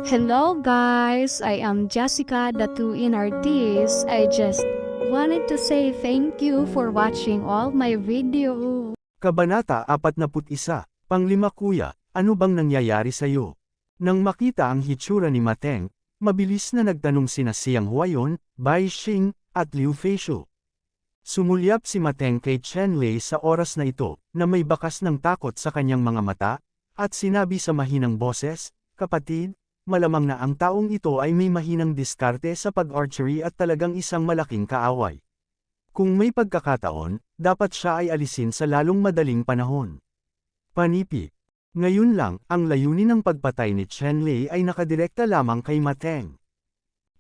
Hello guys, I am Jessica, the two-in artist. I just wanted to say thank you for watching all my video. Kabanata 41, Panglima Kuya, ano bang nangyayari sa'yo? Nang makita ang hitsura ni Mateng, mabilis na nagtanong sina Siang Huayon, Bai Xing, at Liu Feishu. Sumulyap si Mateng kay Chen Lei sa oras na ito, na may bakas ng takot sa kanyang mga mata, at sinabi sa mahinang boses, "Kapatid, malamang na ang taong ito ay may mahinang diskarte sa pag-archery at talagang isang malaking kaaway. Kung may pagkakataon, dapat siya ay alisin sa lalong madaling panahon." Panipi. Ngayon lang, ang layunin ng pagpatay ni Chen Lei ay nakadirekta lamang kay Mateng.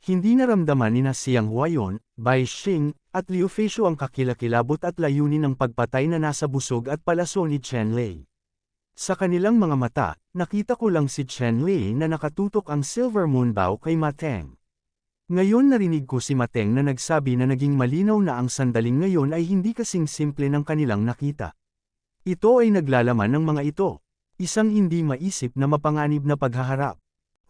Hindi naramdaman ni Siang Huayon, Bai Xing, at Liu Feishu ang kakilakilabot at layunin ng pagpatay na nasa busog at palaso ni Chen Lei. Sa kanilang mga mata, nakita ko lang si Chen Lei na nakatutok ang Silver Moon Bow kay Mateng. Ngayon narinig ko si Mateng na nagsabi na naging malinaw na ang sandaling ngayon ay hindi kasing simple ng kanilang nakita. Ito ay naglalaman ng mga ito. Isang hindi maisip na mapanganib na paghaharap.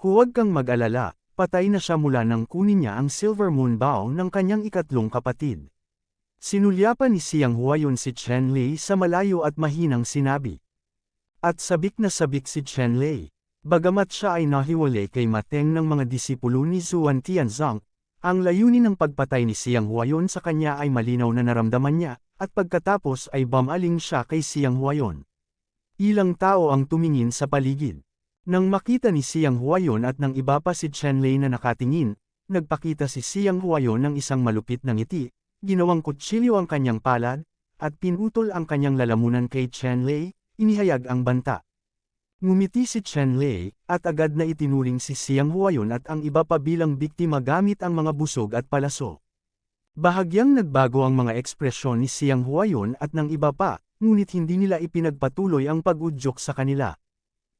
Huwag kang mag-alala, patay na siya mula nang kunin niya ang Silver Moon Bow ng kanyang ikatlong kapatid. Sinulyapan ni Siang Huayon si Chen Lei sa malayo at mahinang sinabi. At sabik na sabik si Chen Lei. Bagamat siya ay nahiwalay kay Mateng ng mga disipulo ni Zuan Tianzong, ang layunin ng pagpatay ni Siang Huayon sa kanya ay malinaw na naramdaman niya, at pagkatapos ay bumaling siya kay Siang Huayon. Ilang tao ang tumingin sa paligid. Nang makita ni Siang Huayon at ng iba pa si Chen Lei na nakatingin, nagpakita si Siang Huayon ng isang malupit na ngiti, ginawang kutsilyo ang kanyang palad, at pinutol ang kanyang lalamunan kay Chen Lei, inihayag ang banta. Ngumiti si Chen Lei, at agad na itinuring si Siang Huayon at ang iba pa bilang biktima gamit ang mga busog at palaso. Bahagyang nagbago ang mga ekspresyon ni Siang Huayon at ng iba pa, ngunit hindi nila ipinagpatuloy ang pag-udyok sa kanila.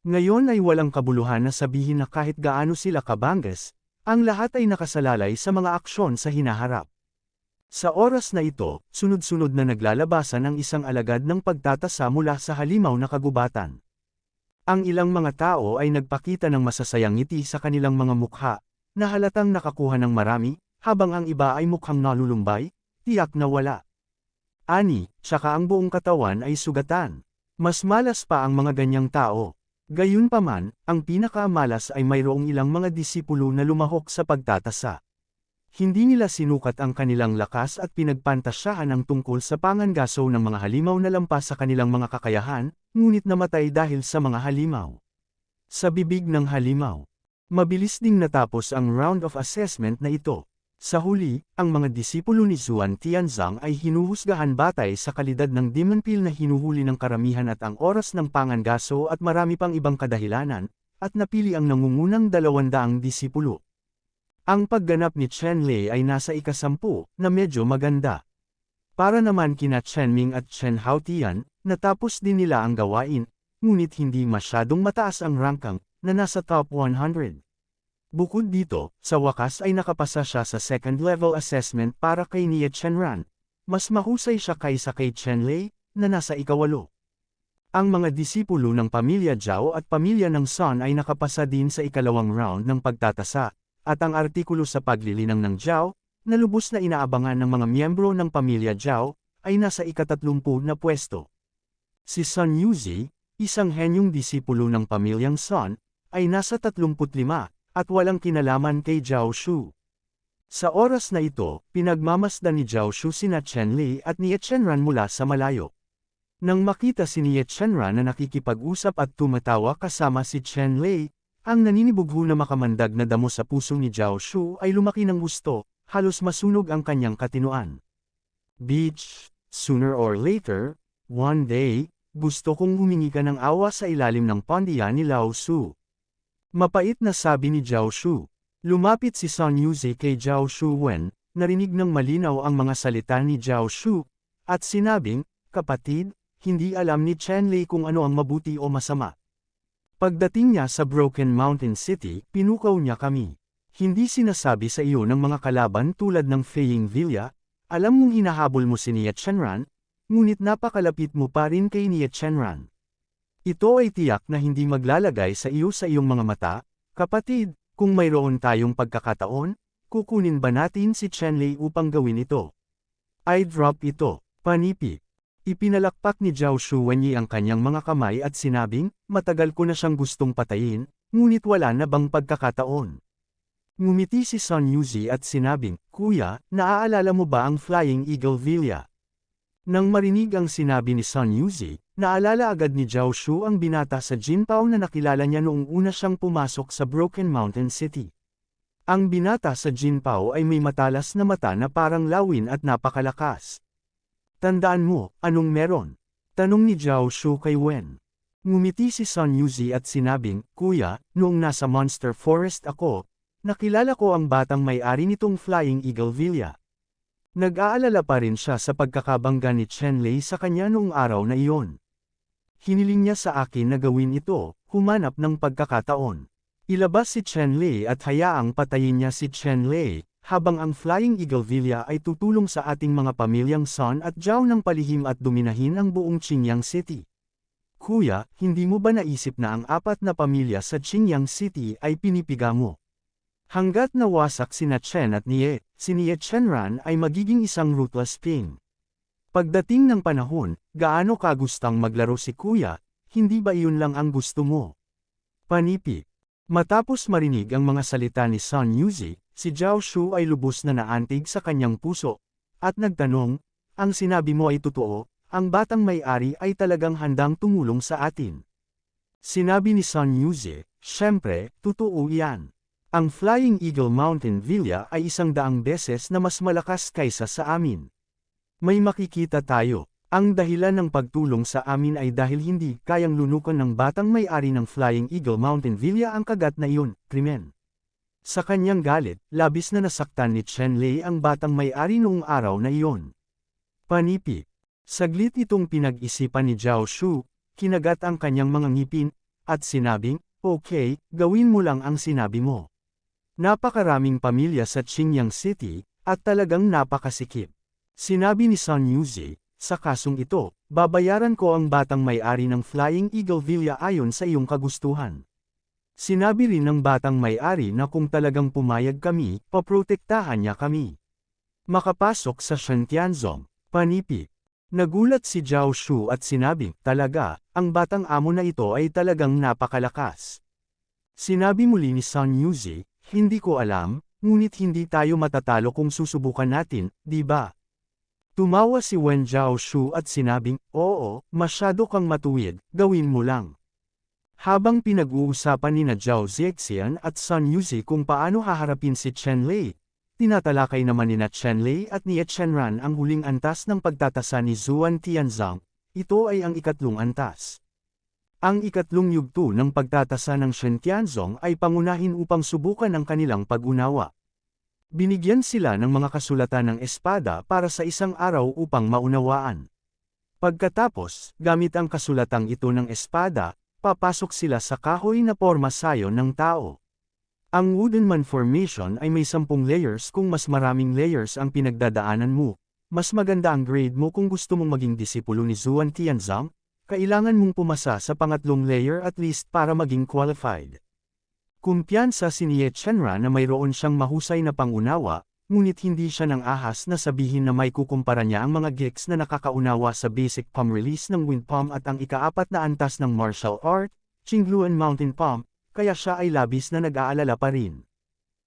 Ngayon ay walang kabuluhan na sabihin na kahit gaano sila kabangges, ang lahat ay nakasalalay sa mga aksyon sa hinaharap. Sa oras na ito, sunod-sunod na naglalabasan ang isang alagad ng pagtatasa mula sa halimaw na kagubatan. Ang ilang mga tao ay nagpakita ng masasayang ngiti sa kanilang mga mukha, na halatang nakakuha ng marami, habang ang iba ay mukhang nalulumbay, tiyak na wala. Ani, tsaka ang buong katawan ay sugatan. Mas malas pa ang mga ganyang tao. Gayunpaman, ang pinakamalas ay mayroong ilang mga disipulo na lumahok sa pagtatasa. Hindi nila sinukat ang kanilang lakas at pinagpantasyahan ang tungkol sa pangangaso ng mga halimaw na lampas sa kanilang mga kakayahan, ngunit namatay dahil sa mga halimaw. Sa bibig ng halimaw. Mabilis ding natapos ang round of assessment na ito. Sa huli, ang mga disipulo ni Zuan Tianzong ay hinuhusgahan batay sa kalidad ng demon pill na hinuhuli ng karamihan at ang oras ng pangangaso at marami pang ibang kadahilanan, at napili ang nangungunang 200 disipulo. Ang pagganap ni Chen Lei ay nasa ika-10, na medyo maganda. Para naman kina Chen Ming at Chen Haotian, natapos din nila ang gawain, ngunit hindi masyadong mataas ang ranking, na nasa top 100. Bukod dito, sa wakas ay nakapasa siya sa second-level assessment para kay Nie Chenran. Mas mahusay siya kaysa kay Chen Lei, na nasa ika-8. Ang mga disipulo ng pamilya Zhao at pamilya ng Sun ay nakapasa din sa ikalawang round ng pagtatasa, at ang artikulo sa paglilinang ng Zhao, na lubos na inaabangan ng mga miyembro ng pamilya Zhao, ay nasa ika-30 na pwesto. Si Sun Yuzi, isang henyong disipulo ng pamilyang Sun, ay nasa 35, at walang kinalaman kay Zhao Shu. Sa oras na ito, pinagmamasdan ni Zhao Shu sina Chen Lei at Nie Chenran mula sa malayo. Nang makita si Nie Chenran na nakikipag-usap at tumatawa kasama si Chen Lei, ang naninibugho na makamandag na damo sa puso ni Zhao Shu ay lumaki ng gusto, halos masunog ang kanyang katinuan. Bitch, sooner or later, one day, gusto kong humingi ka ng awa sa ilalim ng pondiya ni Lao Su. Mapait na sabi ni Zhao Shu. Lumapit si Sun Yuzi kay Zhao Shu Wen, narinig ng malinaw ang mga salita ni Zhao Shu, at sinabing, "Kapatid, hindi alam ni Chen Lei kung ano ang mabuti o masama. Pagdating niya sa Broken Mountain City, pinukaw niya kami. Hindi sinasabi sa iyo ng mga kalaban tulad ng Fei Yingvilla, alam mong hinahabol mo si Nie Chenran, ngunit napakalapit mo pa rin kay Nie Chenran. Ito ay tiyak na hindi maglalagay sa iyong mga mata, Kapatid, kung mayroon tayong pagkakataon, kukunin ba natin si Chenlei upang gawin ito? I drop ito, panipi. Ipinalakpak ni Zhao Shuwenyi ang kanyang mga kamay at sinabing, matagal ko na siyang gustong patayin, ngunit wala na bang pagkakataon? Ngumiti si Sun Yuzi at sinabing, Kuya, naaalala mo ba ang Flying Eagle Villa? Nang marinig ang sinabi ni Sun Yuzi, naalala agad ni Zhao Shu ang binata sa Jinpao na nakilala niya noong una siyang pumasok sa Broken Mountain City. Ang binata sa Jinpao ay may matalas na mata na parang lawin at napakalakas. Tandaan mo, anong meron? Tanong ni Zhao Shu kay Wen. Ngumiti si Sun Yuzi at sinabing, Kuya, noong nasa Monster Forest ako, nakilala ko ang batang may-ari nitong Flying Eagle Villa. Nag-aalala pa rin siya sa pagkakabangga ni Chenlei sa kanya noong araw na iyon. Hiniling niya sa akin na gawin ito, humanap ng pagkakataon. Ilabas si Chenlei at hayaang patayin niya si Chenlei, habang ang Flying Eagle Villa ay tutulong sa ating mga pamilyang Sun at Zhao ng palihim at dominahin ang buong Qingyang City. Kuya, hindi mo ba naisip na ang 4 na pamilya sa Qingyang City ay pinipiga mo? Hanggat nawasak sina Chen at Nie, si Nie Chenran ay magiging isang ruthless king. Pagdating ng panahon, gaano ka gustang maglaro si Kuya, hindi ba iyon lang ang gusto mo? Panipi. Matapos marinig ang mga salita ni Sun Yuzi, si Zhao Shu ay lubos na naantig sa kanyang puso, at nagtanong, ang sinabi mo ay totoo, ang batang may-ari ay talagang handang tumulong sa atin. Sinabi ni Sun Yuzi, syempre, totoo iyan. Ang Flying Eagle Mountain Villa ay 100 beses na mas malakas kaysa sa amin. May makikita tayo. Ang dahilan ng pagtulong sa amin ay dahil hindi kayang lunukan ng batang may-ari ng Flying Eagle Mountain Villa ang kagat na iyon, krimen. Sa kanyang galit, labis na nasaktan ni Chenlei ang batang may-ari noong araw na iyon. Panipi. Saglit itong pinag-isipan ni Zhao Shu, kinagat ang kanyang mga ngipin, at sinabing, okay, gawin mo lang ang sinabi mo. Napakaraming pamilya sa Qingyang City, at talagang napakasikip. Sinabi ni Sun Yuzi, sa kasong ito, babayaran ko ang batang may-ari ng Flying Eagle Villa ayon sa iyong kagustuhan. Sinabi rin ng batang may-ari na kung talagang pumayag kami, paprotektahan niya kami. Makapasok sa Shantianzong, panipi. Nagulat si Zhao Shu at sinabing, talaga, ang batang amo na ito ay talagang napakalakas. Sinabi muli ni Sun Yuzi, hindi ko alam, ngunit hindi tayo matatalo kung susubukan natin, di ba? Tumawa si Wen Zhao Shu at sinabing, oo, masyado kang matuwid, gawin mo lang. Habang pinag-uusapan ni na Zhao Zixian at Sun Yuzi kung paano haharapin si Chenlei, tinatalakay naman ni na Chenlei at Nie Chenran ang huling antas ng pagtatasa ni Zuan Tianzang, ito ay ang ikatlong antas. Ang ikatlong yugto ng pagtatasa ng Shantianzong ay pangunahin upang subukan ang kanilang pag-unawa. Binigyan sila ng mga kasulatan ng espada para sa isang araw upang maunawaan. Pagkatapos, gamit ang kasulatang ito ng espada, papasok sila sa kahoy na porma sayon ng tao. Ang Woodenman Formation ay may 10 layers. Kung mas maraming layers ang pinagdadaanan mo, mas maganda ang grade mo. Kung gusto mong maging disipulo ni Zuan Tianzang, kailangan mong pumasa sa pangatlong layer at least para maging qualified. Kumpiyansa si Nie Chenran na mayroon siyang mahusay na pangunawa, ngunit hindi siya nang ahas na sabihin na may kukumpara niya ang mga geeks na nakakaunawa sa basic palm release ng wind palm at ang ika-4 na antas ng martial art, Qingluan Mountain Palm, kaya siya ay labis na nag-aalala pa rin.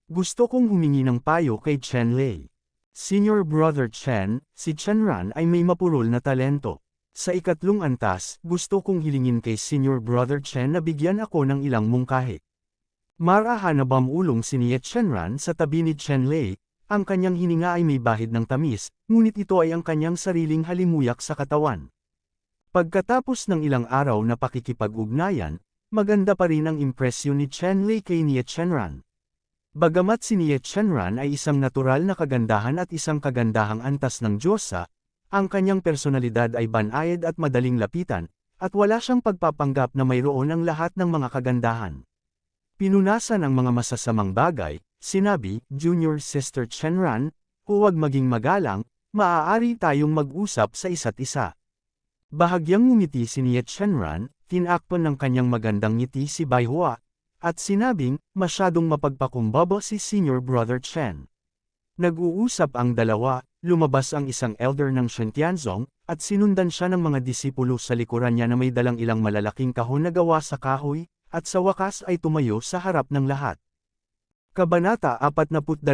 Gusto kong humingi ng payo kay Chenlei. Senior Brother Chen, si Chenran ay may mapurol na talento. Sa ikatlong antas, gusto kong hilingin kay Senior Brother Chen na bigyan ako ng ilang mungkahi. Marahan na bamulong si Nie Chenran sa tabi ni Chenlei, ang kanyang hininga ay may bahid ng tamis, ngunit ito ay ang kanyang sariling halimuyak sa katawan. Pagkatapos ng ilang araw na pakikipag-ugnayan, maganda pa rin ang impresyon ni Chenlei kay Nie Chenran. Bagamat si Nie Chenran ay isang natural na kagandahan at isang kagandahang antas ng Diyosa, ang kanyang personalidad ay banayad at madaling lapitan, at wala siyang pagpapanggap na mayroon ang lahat ng mga kagandahan. Pinunasan ang mga masasamang bagay, sinabi, Junior Sister Chenran, huwag maging magalang, maaari tayong mag-usap sa isa't isa. Bahagyang ngumiti si Nie Chenran, tinakpan ng kanyang magandang ngiti si Bai Hua, at sinabing, masyadong mapagpakumbaba si Senior Brother Chen. Nag-uusap ang dalawa, lumabas ang isang elder ng Shintianzong, at sinundan siya ng mga disipulo sa likuran niya na may dalang ilang malalaking kahon na gawa sa kahoy, at sa wakas ay tumayo sa harap ng lahat. Kabanata 42.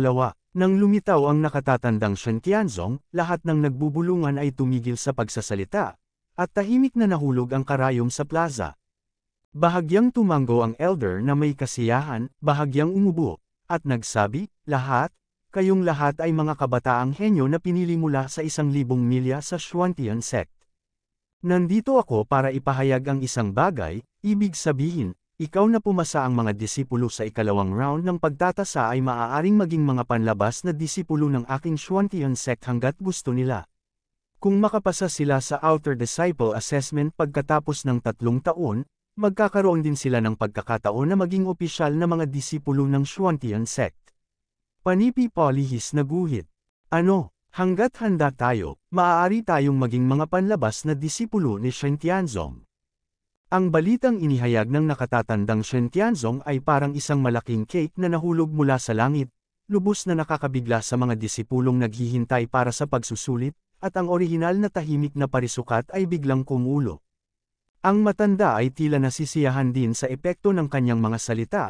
Nang lumitaw ang nakatatandang Shintianzong, lahat ng nagbubulungan ay tumigil sa pagsasalita, at tahimik na nahulog ang karayom sa plaza. Bahagyang tumango ang elder na may kasiyahan, bahagyang umubo, at nagsabi, kayong lahat ay mga kabataang henyo na pinili mula sa 1,000 milya sa Xuantian sect. Nandito ako para ipahayag ang isang bagay, ibig sabihin, ikaw na pumasa ang mga disipulo sa ikalawang round ng pagtatasa ay maaaring maging mga panlabas na disipulo ng aking Xuantian sect hanggat gusto nila. Kung makapasa sila sa Outer Disciple Assessment pagkatapos ng 3 taon, magkakaroon din sila ng pagkakataon na maging opisyal na mga disipulo ng Xuantian sect. Panipi Polihis na guhit. Hanggat handa tayo, maaari tayong maging mga panlabas na disipulo ni Shintianzong. Ang balitang inihayag ng nakatatandang Shintianzong ay parang isang malaking cake na nahulog mula sa langit, lubos na nakakabigla sa mga disipulong naghihintay para sa pagsusulit, at ang orihinal na tahimik na parisukat ay biglang kumulo. Ang matanda ay tila nasisiyahan din sa epekto ng kanyang mga salita,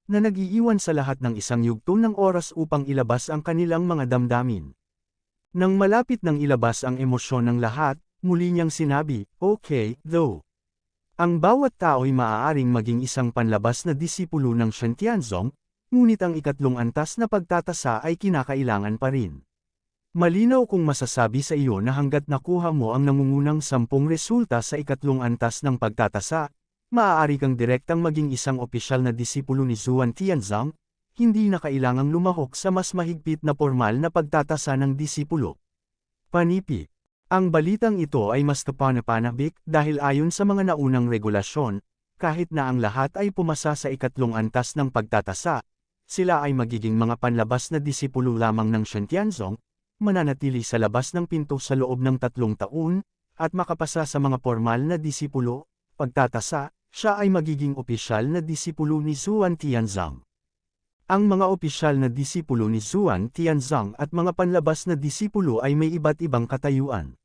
na nag-iiwan sa lahat ng isang yugto ng oras upang ilabas ang kanilang mga damdamin. Nang malapit nang ilabas ang emosyon ng lahat, muli niyang sinabi, okay, though. Ang bawat tao'y maaaring maging isang panlabas na disipulo ng Shintianzong, ngunit ang ikatlong antas na pagtatasa ay kinakailangan pa rin. Malinaw kung masasabi sa iyo na hanggat nakuha mo ang nangungunang 10 resulta sa ikatlong antas ng pagtatasa, maaari kang direktang maging isang opisyal na disipulo ni Xuan Tianzong, hindi na kailangang lumahok sa mas mahigpit na formal na pagtatasa ng disipulo. Panipi. Ang balitang ito ay mas kapanapanabik dahil ayon sa mga naunang regulasyon, kahit na ang lahat ay pumasa sa ikatlong antas ng pagtatasa, sila ay magiging mga panlabas na disipulo lamang ng Shintianzong, mananatili sa labas ng pinto sa loob ng 3 taon, at makapasa sa mga formal na disipulo, pagtatasa, siya ay magiging opisyal na disipulo ni Xuan Tianzong. Ang mga opisyal na disipulo ni Xuan Tianzong at mga panlabas na disipulo ay may iba't ibang katayuan.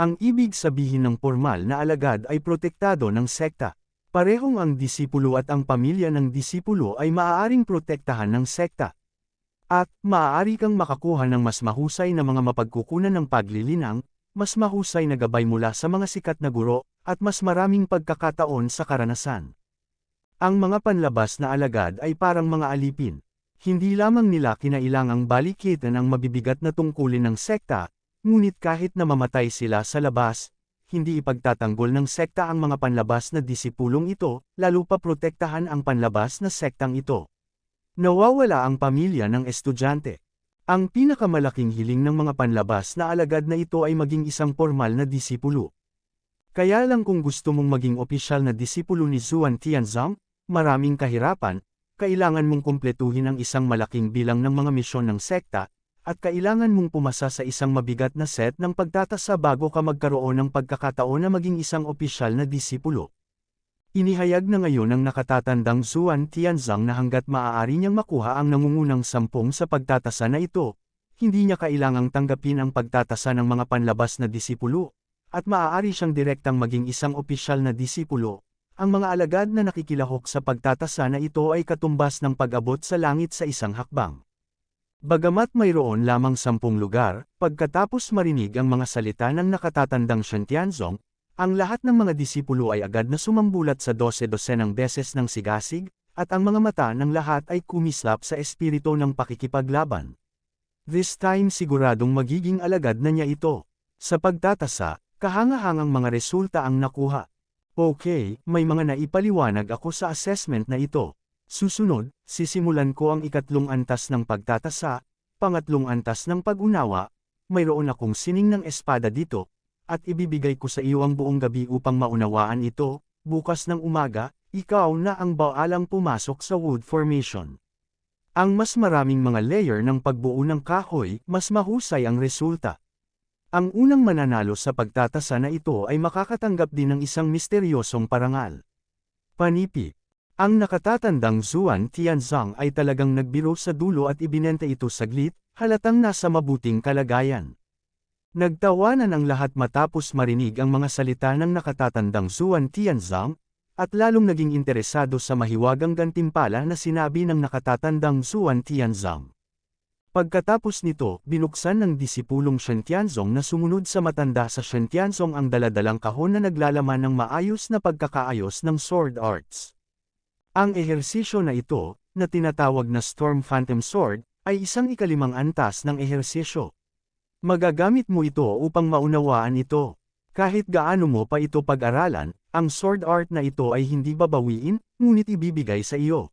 Ang ibig sabihin ng formal na alagad ay protektado ng sekta. Parehong ang disipulo at ang pamilya ng disipulo ay maaaring protektahan ng sekta. At, maaari kang makakuha ng mas mahusay na mga mapagkukunan ng paglilinang, mas mahusay na gabay mula sa mga sikat na guro, at mas maraming pagkakataon sa karanasan. Ang mga panlabas na alagad ay parang mga alipin. Hindi lamang nila kinailangang balikitan ang mabibigat na tungkulin ng sekta, ngunit kahit na mamatay sila sa labas, hindi ipagtatanggol ng sekta ang mga panlabas na disipulong ito, lalo pa protektahan ang panlabas na sektang ito. Nawawala ang pamilya ng estudyante. Ang pinakamalaking hiling ng mga panlabas na alagad na ito ay maging isang formal na disipulo. Kaya lang kung gusto mong maging opisyal na disipulo ni Xuan Tianzong, maraming kahirapan, kailangan mong kumpletuhin ang isang malaking bilang ng mga misyon ng sekta, at kailangan mong pumasa sa isang mabigat na set ng pagtatasa bago ka magkaroon ng pagkakataon na maging isang opisyal na disipulo. Inihayag na ngayon ng nakatatandang Xuan Tianzong na hanggat maaari niyang makuha ang nangungunang 10 sa pagtatasa na ito, hindi niya kailangang tanggapin ang pagtatasa ng mga panlabas na disipulo, at maaari siyang direktang maging isang opisyal na disipulo. Ang mga alagad na nakikilahok sa pagtatasa na ito ay katumbas ng pag-abot sa langit sa isang hakbang. Bagamat mayroon lamang 10 lugar, pagkatapos marinig ang mga salita ng nakatatandang Shintianzong, ang lahat ng mga disipulo ay agad na sumambulat sa 12-12 beses ng sigasig, at ang mga mata ng lahat ay kumislap sa espiritu ng pakikipaglaban. This time siguradong magiging alagad na niya ito. Sa pagtatasa, kahangahangang mga resulta ang nakuha. Okay, may mga naipaliwanag ako sa assessment na ito. Susunod, sisimulan ko ang ikatlong antas ng pagtatasa, pangatlong antas ng pag-unawa, mayroon akong sining ng espada dito, at ibibigay ko sa iyo ang buong gabi upang maunawaan ito, bukas ng umaga, ikaw na ang baalang pumasok sa wood formation. Ang mas maraming mga layer ng pagbuo ng kahoy, mas mahusay ang resulta. Ang unang mananalo sa pagtatasa na ito ay makakatanggap din ng isang misteryosong parangal. Panipi. Ang nakatatandang Zuan Tianzong ay talagang nagbiro sa dulo at ibinenta ito saglit, halatang nasa mabuting kalagayan. Nagtawanan ang lahat matapos marinig ang mga salita ng nakatatandang Zuan Tianzong, at lalong naging interesado sa mahiwagang gantimpala na sinabi ng nakatatandang Zuan Tianzong. Pagkatapos nito, binuksan ng disipulong Shen Tianzong na sumunod sa matanda sa Shen Tianzong ang daladalang kahon na naglalaman ng maayos na pagkakaayos ng sword arts. Ang ehersisyo na ito, na tinatawag na Storm Phantom Sword, ay isang ikalimang antas ng ehersisyo. Magagamit mo ito upang maunawaan ito. Kahit gaano mo pa ito pag-aralan, ang sword art na ito ay hindi babawiin, ngunit ibibigay sa iyo.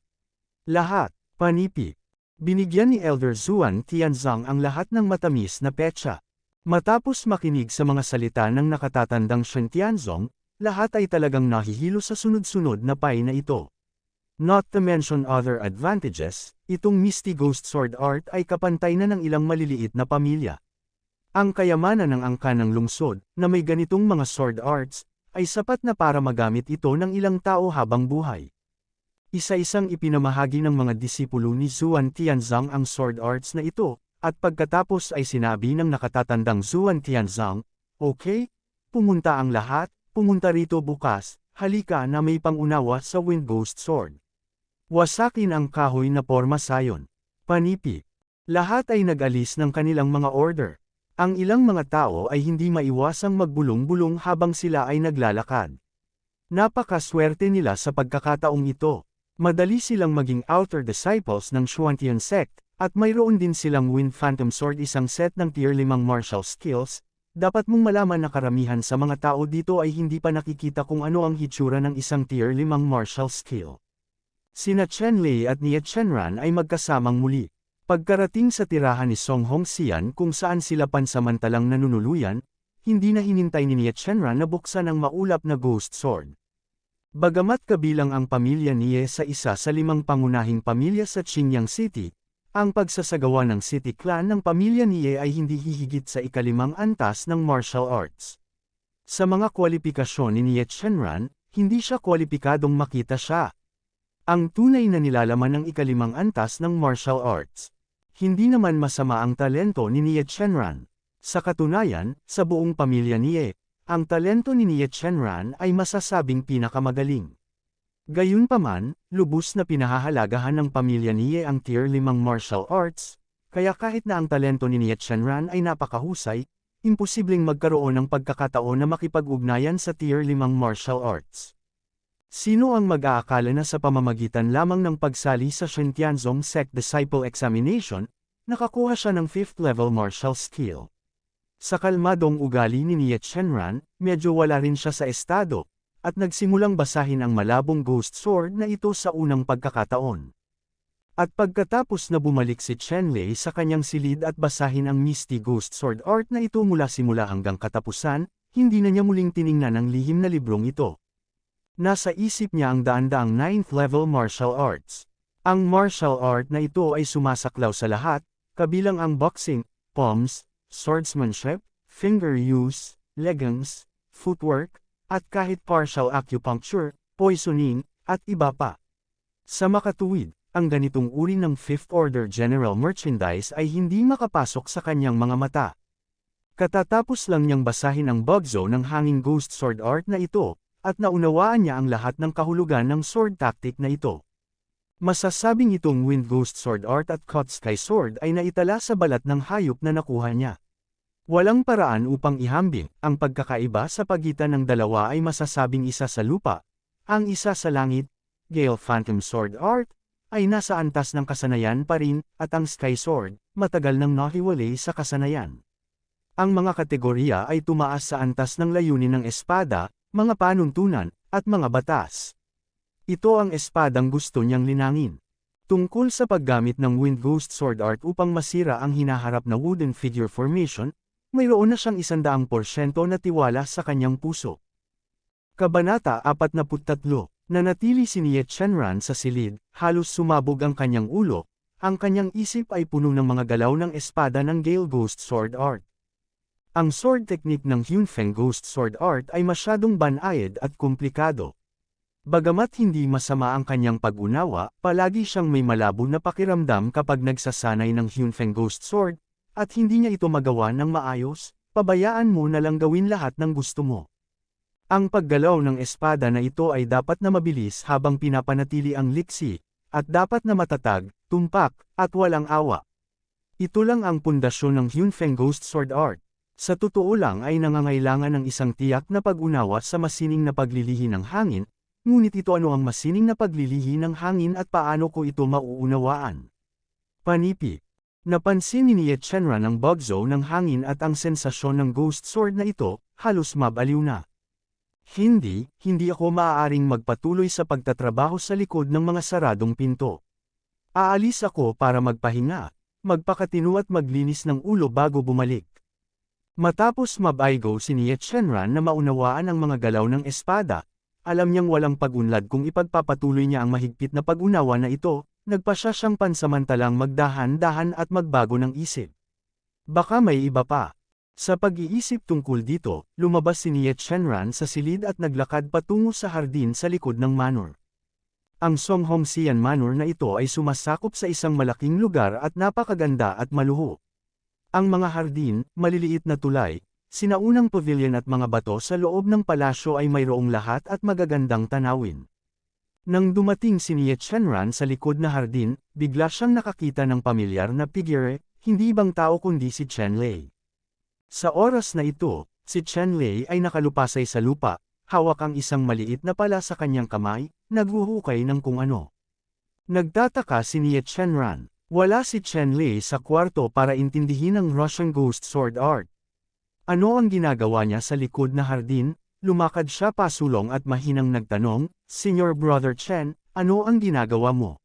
Lahat, panipik. Binigyan ni Elder Zuan Tianzong ang lahat ng matamis na petsa. Matapos makinig sa mga salita ng nakatatandang Shen Tianzong, lahat ay talagang nahihilo sa sunod-sunod na pay na ito. Not to mention other advantages, itong Misty Ghost Sword Art ay kapantay na ng ilang maliliit na pamilya. Ang kayamanan ng angka ng lungsod, na may ganitong mga sword arts, ay sapat na para magamit ito ng ilang tao habang buhay. Isa-isang ipinamahagi ng mga disipulo ni Zuan Tianzong ang sword arts na ito, at pagkatapos ay sinabi ng nakatatandang Zuan Tianzong, "Okay, pumunta ang lahat, pumunta rito bukas, halika na may pangunawa sa Wind Ghost Sword." Wasakin ang kahoy na porma sayon. Panipik. Lahat ay nag-alis ng kanilang mga order. Ang ilang mga tao ay hindi maiwasang magbulong-bulong habang sila ay naglalakad. Napakaswerte nila sa pagkakataong ito. Madali silang maging outer disciples ng Xuantian sect, at mayroon din silang Wind Phantom Sword, isang set ng tier 5 martial skills. Dapat mong malaman na karamihan sa mga tao dito ay hindi pa nakikita kung ano ang hitsura ng isang tier 5 martial skill. Sina Chen Lei at Nie Chenran ay magkasamang muli. Pagkarating sa tirahan ni Song Hongxian kung saan sila pansamantalang nanunuluyan, hindi na hinintay ni Nie Chenran na buksan ang maulap na ghost sword. Bagamat kabilang ang pamilya Nie sa isa sa 5 pangunahing pamilya sa Qingyang City, ang pagsasagawa ng City Clan ng pamilya Nie ay hindi hihigit sa ika-5 antas ng martial arts. Sa mga kwalipikasyon ni Nie Chenran, hindi siya kwalipikadong makita siya. Ang tunay na nilalaman ng ika-5 antas ng martial arts. Hindi naman masama ang talento ni Nie Chenran. Sa katunayan, sa buong pamilya Nie, ang talento ni Nie Chenran ay masasabing pinakamagaling. Gayunpaman, lubos na pinahahalagahan ng pamilya Nie ang tier 5 martial arts, kaya kahit na ang talento ni Nie Chenran ay napakahusay, imposibleng magkaroon ng pagkakataon na makipag-ugnayan sa tier 5 martial arts. Sino ang mag-aakala na sa pamamagitan lamang ng pagsali sa Shen Tianzong Sect Disciple Examination, nakakuha siya ng 5th level martial skill. Sa kalmadong ugali ni Nie Chenran, medyo wala rin siya sa estado, at nagsimulang basahin ang malabong ghost sword na ito sa unang pagkakataon. At pagkatapos na bumalik si Chen Lei sa kanyang silid at basahin ang Misty Ghost Sword Art na ito mula simula hanggang katapusan, hindi na niya muling tiningnan ang lihim na librong ito. Nasa isip niya ang daan-daang 9th level martial arts. Ang martial art na ito ay sumasaklaw sa lahat, kabilang ang boxing, palms, swordsmanship, finger use, leggings, footwork, at kahit partial acupuncture, poisoning, at iba pa. Sa makatuwid, ang ganitong uri ng 5th Order General Merchandise ay hindi makapasok sa kanyang mga mata. Katatapos lang niyang basahin ang Bugzo ng Hanging Ghost Sword Art na ito, at naunawaan niya ang lahat ng kahulugan ng sword tactic na ito. Masasabing itong Wind Ghost Sword Art at Caught Sky Sword ay naitala sa balat ng hayop na nakuha niya. Walang paraan upang ihambing, ang pagkakaiba sa pagitan ng dalawa ay masasabing isa sa lupa, ang isa sa langit. Gale Phantom Sword Art ay nasa antas ng kasanayan pa rin, at ang Sky Sword, matagal nang nahiwalay sa kasanayan. Ang mga kategorya ay tumaas sa antas ng layunin ng espada, mga panuntunan, at mga batas. Ito ang espadang gusto niyang linangin. Tungkol sa paggamit ng Wind Ghost Sword Art upang masira ang hinaharap na wooden figure formation, mayroon na siyang 100% na tiwala sa kanyang puso. Kabanata 43, nanatili si Nie Chenran sa silid, halos sumabog ang kanyang ulo, ang kanyang isip ay puno ng mga galaw ng espada ng Gale Ghost Sword Art. Ang sword technique ng Hunfeng Ghost Sword Art ay masyadong banayad at komplikado. Bagamat hindi masama ang kanyang pag-unawa, palagi siyang may malabo na pakiramdam kapag nagsasanay ng Hyunfeng Ghost Sword, at hindi niya ito magawa ng maayos, pabayaan mo na lang gawin lahat ng gusto mo. Ang paggalaw ng espada na ito ay dapat na mabilis habang pinapanatili ang liksi, at dapat na matatag, tumpak, at walang awa. Ito lang ang pundasyon ng Hyunfeng Ghost Sword Art. Sa totoo lang ay nangangailangan ng isang tiyak na pag-unawa sa masining na paglilihi ng hangin, ngunit ito ano ang masining na paglilihi ng hangin at paano ko ito mauunawaan? Panipi. Napansin ni Ye Chenran ang bugzo ng hangin at ang sensasyon ng ghost sword na ito, halos mabaliw na. Hindi ako maaaring magpatuloy sa pagtatrabaho sa likod ng mga saradong pinto. Aalis ako para magpahinga, magpakatino at maglinis ng ulo bago bumalik. Matapos mabaygo si Ye Chenran na maunawaan ang mga galaw ng espada, alam niyang walang pag-unlad kung ipagpapatuloy niya ang mahigpit na pag-unawa na ito, nagpasya siyang pansamantalang magdahan-dahan at magbago ng isip. Baka may iba pa. Sa pag-iisip tungkol dito, lumabas si Ye Chenran sa silid at naglakad patungo sa hardin sa likod ng manor. Ang Songhomsian Manor na ito ay sumasakop sa isang malaking lugar at napakaganda at maluho. Ang mga hardin, maliliit na tulay, sinaunang pavilion at mga bato sa loob ng palasyo ay mayroong lahat at magagandang tanawin. Nang dumating si Ye Chenran sa likod na hardin, bigla siyang nakakita ng pamilyar na figure, hindi ibang tao kundi si Chen Lei. Sa oras na ito, si Chen Lei ay nakalupasay sa lupa, hawak ang isang maliit na pala sa kanyang kamay, naghuhukay ng kung ano. Nagtataka si Ye Chenran, wala si Chen Lei sa kwarto para intindihin ang Russian Ghost Sword Art. Ano ang ginagawa niya sa likod na hardin? Lumakad siya pasulong at mahinang nagtanong, Senior Brother Chen, ano ang ginagawa mo?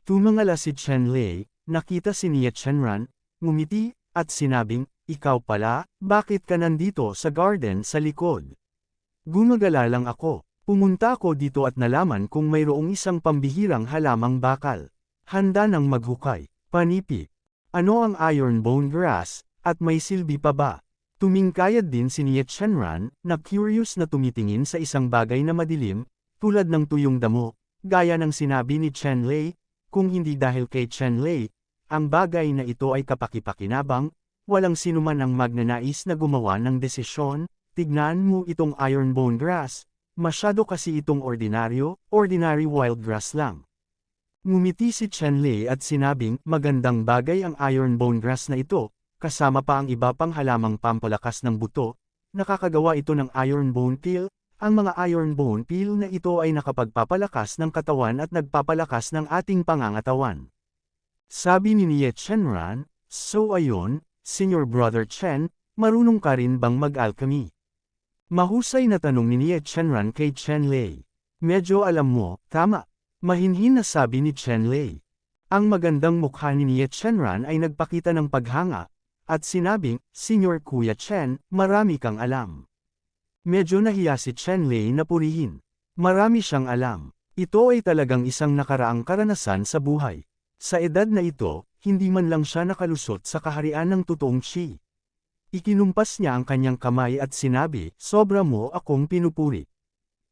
Tumangala si Chen Lei, nakita si Ye Chenran, ngumiti, at sinabing, ikaw pala, bakit ka nandito sa garden sa likod? Gumagala lang ako. Pumunta ako dito at nalaman kung mayroong isang pambihirang halamang bakal. Handa nang maghukay. Panipi. Ano ang iron bone grass, at may silbi pa ba? Tumingkayad din si Ye Chenran, na curious na tumitingin sa isang bagay na madilim, tulad ng tuyong damo, gaya ng sinabi ni Chen Lei, kung hindi dahil kay Chen Lei, ang bagay na ito ay kapakipakinabang, walang sinuman ang magnanais na gumawa ng desisyon, tignan mo itong iron bone grass, masyado kasi itong ordinary wild grass lang. Ngumiti si Chen Lei at sinabing, magandang bagay ang iron bone grass na ito, kasama pa ang iba pang halamang pampalakas ng buto, nakakagawa ito ng iron bone peel, ang mga iron bone peel na ito ay nakapagpapalakas ng katawan at nagpapalakas ng ating pangangatawan. Sabi ni Ye Chenran, so ayon, Senior Brother Chen, marunong ka rin bang mag-alchemy? Mahusay na tanong ni Ye Chenran kay Chen Lei. Medyo alam mo, tama. Mahinhin na sabi ni Chen Lei. Ang magandang mukha ni Ye Chenran ay nagpakita ng paghanga, at sinabing, Senior Kuya Chen, marami kang alam. Medyo nahiya si Chen Lei na purihin. Marami siyang alam. Ito ay talagang isang nakaraang karanasan sa buhay. Sa edad na ito, hindi man lang siya nakalusot sa kaharian ng totoong Qi. Ikinumpas niya ang kanyang kamay at sinabi, sobra mo akong pinupuri.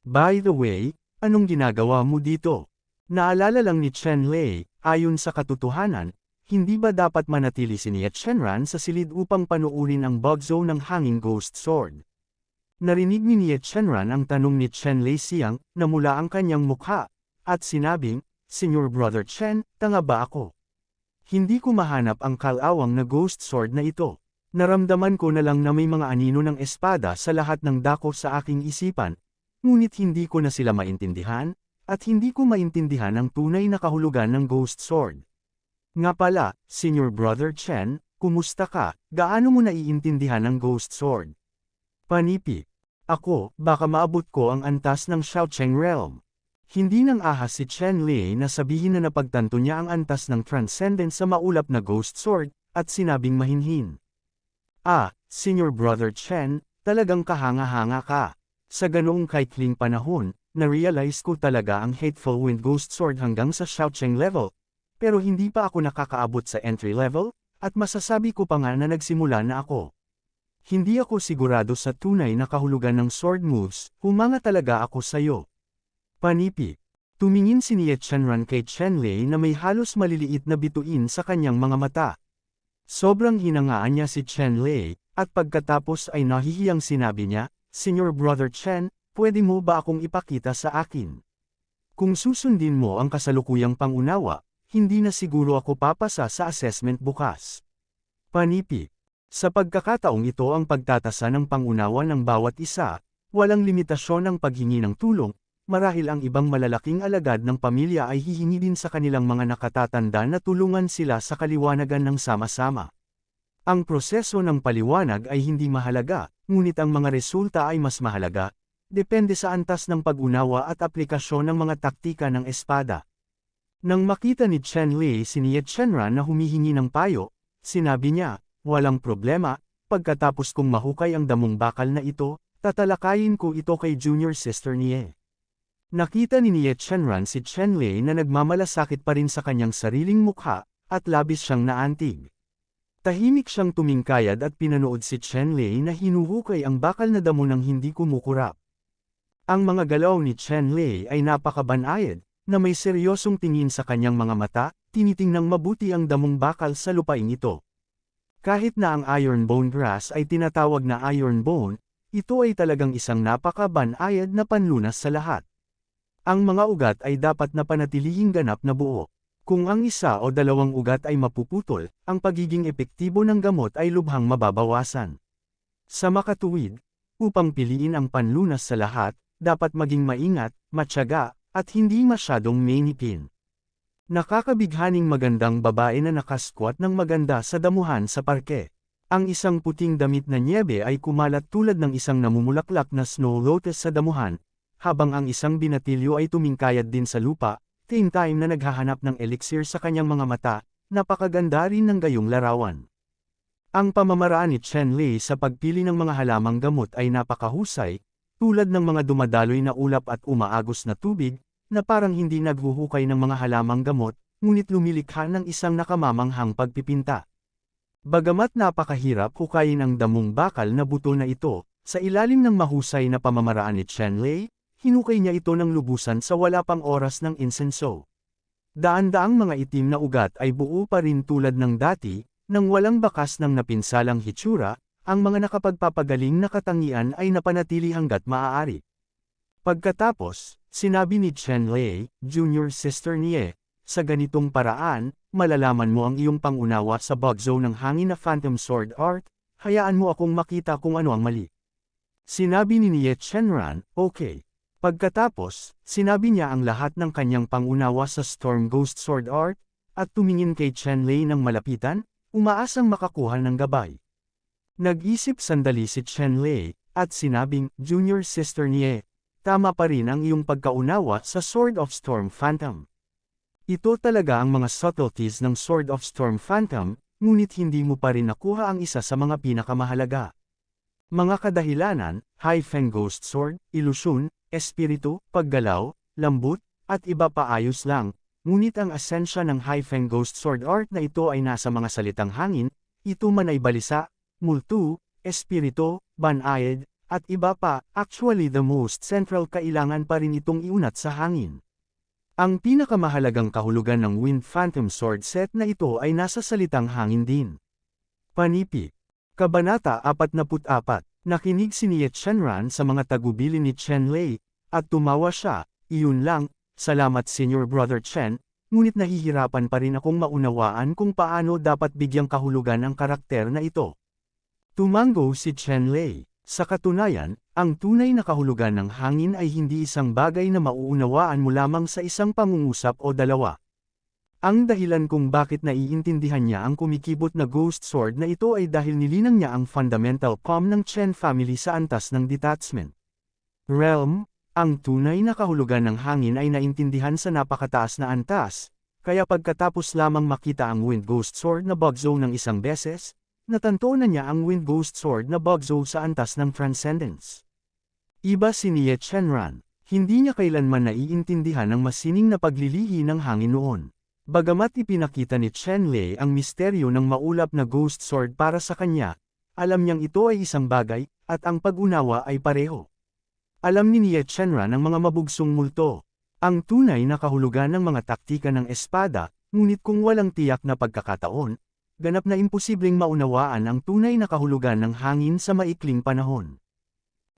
By the way, anong ginagawa mo dito? Naalala lang ni Chen Lei, ayon sa katotohanan, hindi ba dapat manatili si Ye Chenran sa silid upang panuurin ang bugzo ng hanging ghost sword? Narinig ni Ye Chenran ang tanong ni Chen Lei siyang, namula ang kanyang mukha, at sinabing, Senior Brother Chen, tanga ba ako? Hindi ko mahanap ang kalawang na ghost sword na ito. Naramdaman ko na lang na may mga anino ng espada sa lahat ng dako sa aking isipan, ngunit hindi ko na sila maintindihan, at hindi ko maintindihan ang tunay na kahulugan ng ghost sword. Nga pala, Senior Brother Chen, kumusta ka, gaano mo naiintindihan ang ghost sword? Panipi. Ako, baka maabot ko ang antas ng Xiaocheng Realm. Hindi nang ahas si Chen Lei na sabihin na napagtanto niya ang antas ng Transcendence sa maulap na ghost sword, at sinabing mahinhin. Ah, Senior Brother Chen, talagang kahanga-hanga ka. Sa ganoong kaikling panahon, na-realize ko talaga ang Hateful Wind Ghost Sword hanggang sa Xiaocheng level, pero hindi pa ako nakakaabot sa entry level, at masasabi ko pa nga na nagsimula na ako. Hindi ako sigurado sa tunay na kahulugan ng sword moves, humanga talaga ako sayo. Panipi. Tumingin si Nie Chenran kay Chenlei na may halos maliliit na bituin sa kanyang mga mata. Sobrang hinangaan niya si Chenlei, at pagkatapos ay nahihiyang sinabi niya, "Senior Brother Chen, pwede mo ba akong ipakita sa akin? Kung susundin mo ang kasalukuyang pangunawa, hindi na siguro ako papasa sa assessment bukas." Panipi. Sa pagkakataong ito ang pagtatasa ng pangunawa ng bawat isa, walang limitasyon ang paghingi ng tulong, marahil ang ibang malalaking alagad ng pamilya ay hihingi din sa kanilang mga nakatatanda na tulungan sila sa kaliwanagan ng sama-sama. Ang proseso ng paliwanag ay hindi mahalaga, ngunit ang mga resulta ay mas mahalaga, depende sa antas ng pag-unawa at aplikasyon ng mga taktika ng espada. Nang makita ni Chenlei si Nie Chenran na humihingi ng payo, sinabi niya, "Walang problema, pagkatapos kong mahukay ang damong bakal na ito, tatalakayin ko ito kay junior sister Nie." Nakita ni Nie Chenran si Chenlei na nagmamalasakit pa rin sa kanyang sariling mukha, at labis siyang naantig. Tahimik siyang tumingkayad at pinanood si Chenlei na hinuhukay ang bakal na damo ng hindi kumukurap. Ang mga galaw ni Chenlei ay napakabanayad, na may seryosong tingin sa kanyang mga mata, tinitingnang mabuti ang damong bakal sa lupaing ito. Kahit na ang iron bone grass ay tinatawag na iron bone, ito ay talagang isang napakabanayad na panlunas sa lahat. Ang mga ugat ay dapat na panatilihing ganap na buo. Kung ang isa o dalawang ugat ay mapuputol, ang pagiging epektibo ng gamot ay lubhang mababawasan. Sa makatuwid, upang piliin ang panlunas sa lahat, dapat maging maingat, matyaga, at hindi masyadong mainipin. Nakakabighaning magandang babae na nakasquat ng maganda sa damuhan sa parke. Ang isang puting damit na nyebe ay kumalat tulad ng isang namumulaklak na snow lotus sa damuhan, habang ang isang binatilyo ay tumingkayad din sa lupa, same time na naghahanap ng elixir sa kanyang mga mata, napakaganda rin ng gayong larawan. Ang pamamaraan ni Chenlei sa pagpili ng mga halamang gamot ay napakahusay, tulad ng mga dumadaloy na ulap at umaagos na tubig, na parang hindi naghuhukay ng mga halamang gamot, ngunit lumilikha ng isang nakamamanghang pagpipinta. Bagamat napakahirap hukayin ang damong bakal na buto na ito, sa ilalim ng mahusay na pamamaraan ni Chenlei, hinukay niya ito ng lubusan sa wala pang oras ng insenso. Daan-daang mga itim na ugat ay buo pa rin tulad ng dati, nang walang bakas ng napinsalang hitsura, ang mga nakapagpapagaling na katangian ay napanatili hanggat maaari. Pagkatapos, sinabi ni Chenlei, junior sister Nie, "Sa ganitong paraan, malalaman mo ang iyong pangunawa sa bug zone ng hangin na Phantom Sword Art, hayaan mo akong makita kung ano ang mali." Sinabi ni Nie Chenran, "Okay." Pagkatapos, sinabi niya ang lahat ng kanyang pangunawa sa Storm Ghost Sword Art, at tumingin kay Chenlei ng malapitan, umaasang makakuha ng gabay. Nag-isip sandali si Chenlei, at sinabing, "Junior sister Nie, tama pa rin ang iyong pagkaunawa sa Sword of Storm Phantom. Ito talaga ang mga subtleties ng Sword of Storm Phantom, ngunit hindi mo pa rin nakuha ang isa sa mga pinakamahalaga. Mga kadahilanan, High Feng Ghost Sword, ilusyon, espiritu, paggalaw, lambut, at iba pa ayos lang, ngunit ang asensya ng High Feng Ghost Sword Art na ito ay nasa mga salitang hangin, ito man ay balisa, multo, espiritu, banayad, at iba pa, actually the most central kailangan pa rin itong iunat sa hangin. Ang pinakamahalagang kahulugan ng Wind Phantom Sword set na ito ay nasa salitang hangin din." Panipi. Kabanata 44. Nakinig si Nie Chenran sa mga tagubili ni Chenlei, at tumawa siya, "Iyon lang, salamat Senior Brother Chen, ngunit nahihirapan pa rin akong maunawaan kung paano dapat bigyang kahulugan ang karakter na ito." Tumango si Chenlei. Sa katunayan, ang tunay na kahulugan ng hangin ay hindi isang bagay na mauunawaan mo lamang sa isang pangungusap o dalawa. Ang dahilan kung bakit naiintindihan niya ang kumikibot na ghost sword na ito ay dahil nilinang niya ang fundamental palm ng Chen family sa antas ng detachment. Realm, ang tunay na kahulugan ng hangin ay naintindihan sa napakataas na antas, kaya pagkatapos lamang makita ang Wind Ghost Sword na bug zone ng isang beses, natanto na niya ang Wind Ghost Sword na bug zone sa antas ng Transcendence. Iba si Nie Chenran, hindi niya kailanman naiintindihan ang masining na paglilihi ng hangin noon. Bagamat ipinakita ni Chenlei ang misteryo ng maulap na Ghost Sword para sa kanya, alam niyang ito ay isang bagay, at ang pag-unawa ay pareho. Alam ni Nie Chenran ang mga mabugsong multo, Ang tunay na kahulugan ng mga taktika ng espada, ngunit kung walang tiyak na pagkakataon, ganap na imposibleng maunawaan ang tunay na kahulugan ng hangin sa maikling panahon.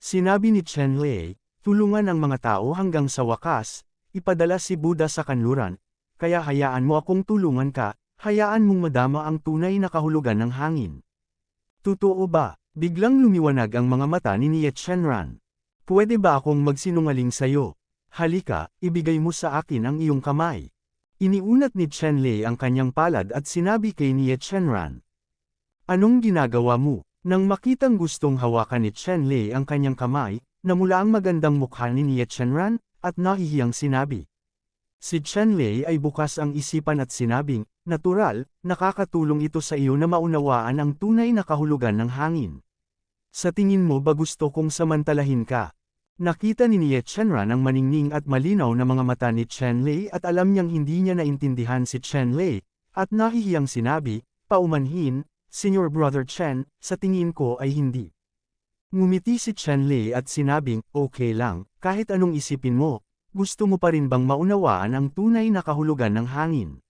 Sinabi ni Chen Lei, tulungan ang mga tao hanggang sa wakas, ipadala si Buddha sa kanluran, kaya hayaan mo akong tulungan ka, hayaan mong madama ang tunay na kahulugan ng hangin. Totoo ba? Biglang lumiwanag ang mga mata ni Nie Shenran. Pwede ba akong magsinungaling sa'yo? Halika, ibigay mo sa akin ang iyong kamay. Iniunat ni Chen Lei ang kanyang palad at sinabi kay Nie Shenran. Anong ginagawa mo? Nang makitang gustong hawakan ni Chen Lei ang kanyang kamay, namula ang magandang mukha ni Nie Shenran, at nahihiyang sinabi. Si Chen Lei ay bukas ang isipan at sinabing, natural, nakakatulong ito sa iyo na maunawaan ang tunay na kahulugan ng hangin. Sa tingin mo ba gusto kong samantalahin ka? Nakita ni Nie Shenran ang maningning at malinaw na mga mata ni Chen Lei at alam niyang hindi niya naintindihan si Chen Lei, at nahihiyang sinabi, paumanhin, Senior Brother Chen, sa tingin ko ay hindi. Ngumiti si Chen Lei at sinabing, okay lang, kahit anong isipin mo, gusto mo pa rin bang maunawaan ang tunay na kahulugan ng hangin?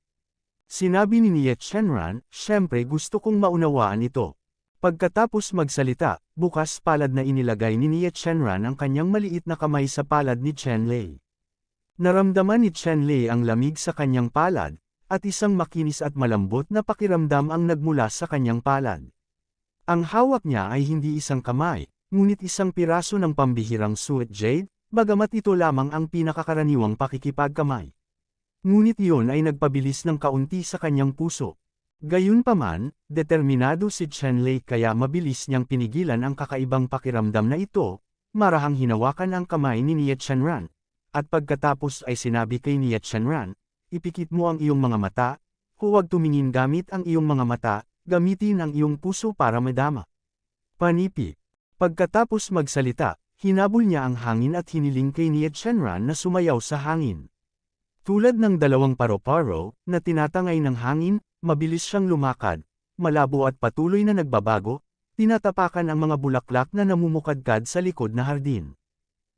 Sinabi ni Nie Shenran, syempre gusto kong maunawaan ito. Pagkatapos magsalita, bukas palad na inilagay ni Nie Shenran ang kanyang maliit na kamay sa palad ni Chen Lei. Naramdaman ni Chen Lei ang lamig sa kanyang palad, at isang makinis at malambot na pakiramdam ang nagmula sa kanyang palad. Ang hawak niya ay hindi isang kamay, ngunit isang piraso ng pambihirang suet jade, bagamat ito lamang ang pinakakaraniwang pakikipagkamay. Ngunit iyon ay nagpabilis ng kaunti sa kanyang puso. Gayunpaman, determinado si Chen Lei kaya mabilis niyang pinigilan ang kakaibang pakiramdam na ito, marahang hinawakan ang kamay ni Nie Shenran, at pagkatapos ay sinabi kay Nie Shenran, ipikit mo ang iyong mga mata, huwag tumingin gamit ang iyong mga mata, gamitin ang iyong puso para madama. Panipi. Pagkatapos magsalita, hinabol niya ang hangin at hiniling kay Nie Shenran na sumayaw sa hangin. Tulad ng dalawang paro-paro, na tinatangay ng hangin, mabilis siyang lumakad, malabo at patuloy na nagbabago, tinatapakan ang mga bulaklak na namumukadkad sa likod na hardin.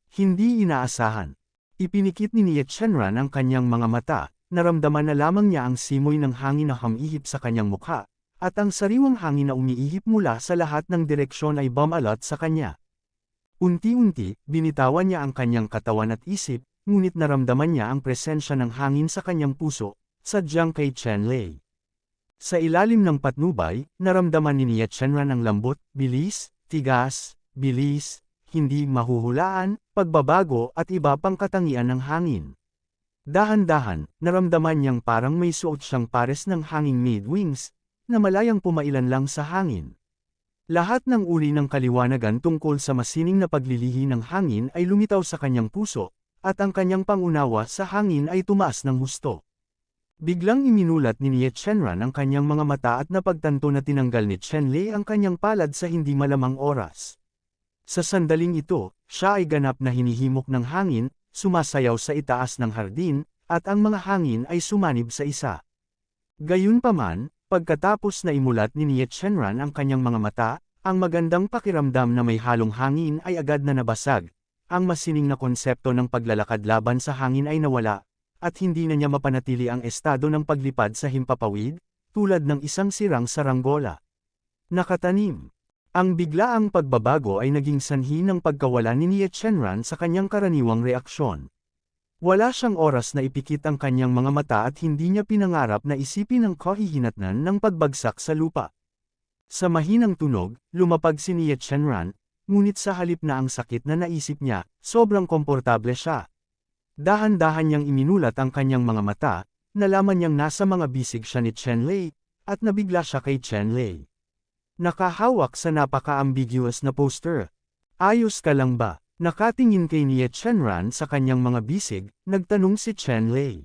Hindi inaasahan. Ipinikit ni Nie Shenran ang kanyang mga mata, naramdaman na lamang niya ang simoy ng hangin na humihip sa kanyang mukha, at ang sariwang hangin na umiihip mula sa lahat ng direksyon ay bumalot sa kanya. Unti-unti, binitawan niya ang kanyang katawan at isip, ngunit naramdaman niya ang presensya ng hangin sa kanyang puso, sadyang kay Chen Lei. Sa ilalim ng patnubay, naramdaman ni Nie Shenran ang lambot, bilis, tigas, bilis, hindi mahuhulaan, pagbabago at iba pang katangian ng hangin. Dahan-dahan, naramdaman niyang parang may suot siyang pares ng hanging made wings, na malayang pumailan lang sa hangin. Lahat ng uri ng kaliwanagan tungkol sa masining na paglilihi ng hangin ay lumitaw sa kanyang puso, at ang kanyang pangunawa sa hangin ay tumaas ng husto. Biglang iminulat ni Nie Shenran ang kanyang mga mata at napagtanto na tinanggal ni Chen Lei ang kanyang palad sa hindi malamang oras. Sa sandaling ito, siya ay ganap na hinihimok ng hangin, sumasayaw sa itaas ng hardin, at ang mga hangin ay sumanib sa isa. Gayunpaman, pagkatapos na imulat ni Nie Shenran ang kanyang mga mata, ang magandang pakiramdam na may halong hangin ay agad na nabasag. Ang masining na konsepto ng paglalakad laban sa hangin ay nawala, at hindi na niya mapanatili ang estado ng paglipad sa himpapawid, tulad ng isang sirang saranggola. Nakatanim. Ang biglaang pagbabago ay naging sanhi ng pagkawala ni Nie Shenran sa kanyang karaniwang reaksyon. Wala siyang oras na ipikit ang kanyang mga mata at hindi niya pinangarap na isipin ang kahihinatnan ng pagbagsak sa lupa. Sa mahinang tunog, lumapag si Nie Shenran, ngunit sa halip na ang sakit na naisip niya, sobrang komportable siya. Dahan-dahan niyang iminulat ang kanyang mga mata, nalaman niyang nasa mga bisig siya ni Chen Lei, at nabigla siya kay Chen Lei. Nakahawak sa napaka-ambiguous na poster. Ayos ka lang ba? Nakatingin kay Nie Shenran sa kanyang mga bisig, nagtanong si Chen Lei.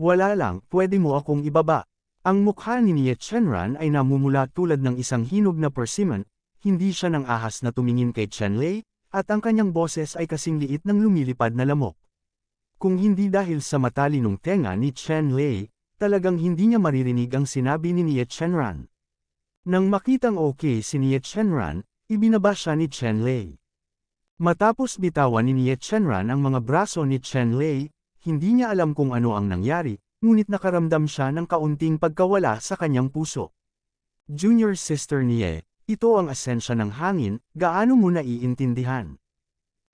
Wala lang, pwede mo akong ibaba. Ang mukha ni Nie Shenran ay namumula tulad ng isang hinog na persimmon. Hindi siya nang ahas na tumingin kay Chen Lei, at ang kanyang boses ay kasing liit ng lumilipad na lamok. Kung hindi dahil sa matalinong tenga ni Chen Lei, talagang hindi niya maririnig ang sinabi ni Nie Shenran. Nang makitang okay si Nie Shenran, ibinaba siya ni Chen Lei. Matapos bitawan ni Nie Shenran ang mga braso ni Chen Lei, hindi niya alam kung ano ang nangyari, ngunit nakaramdam siya ng kaunting pagkawala sa kanyang puso. Junior sister niya, ito ang asensya ng hangin, gaano mo naiintindihan?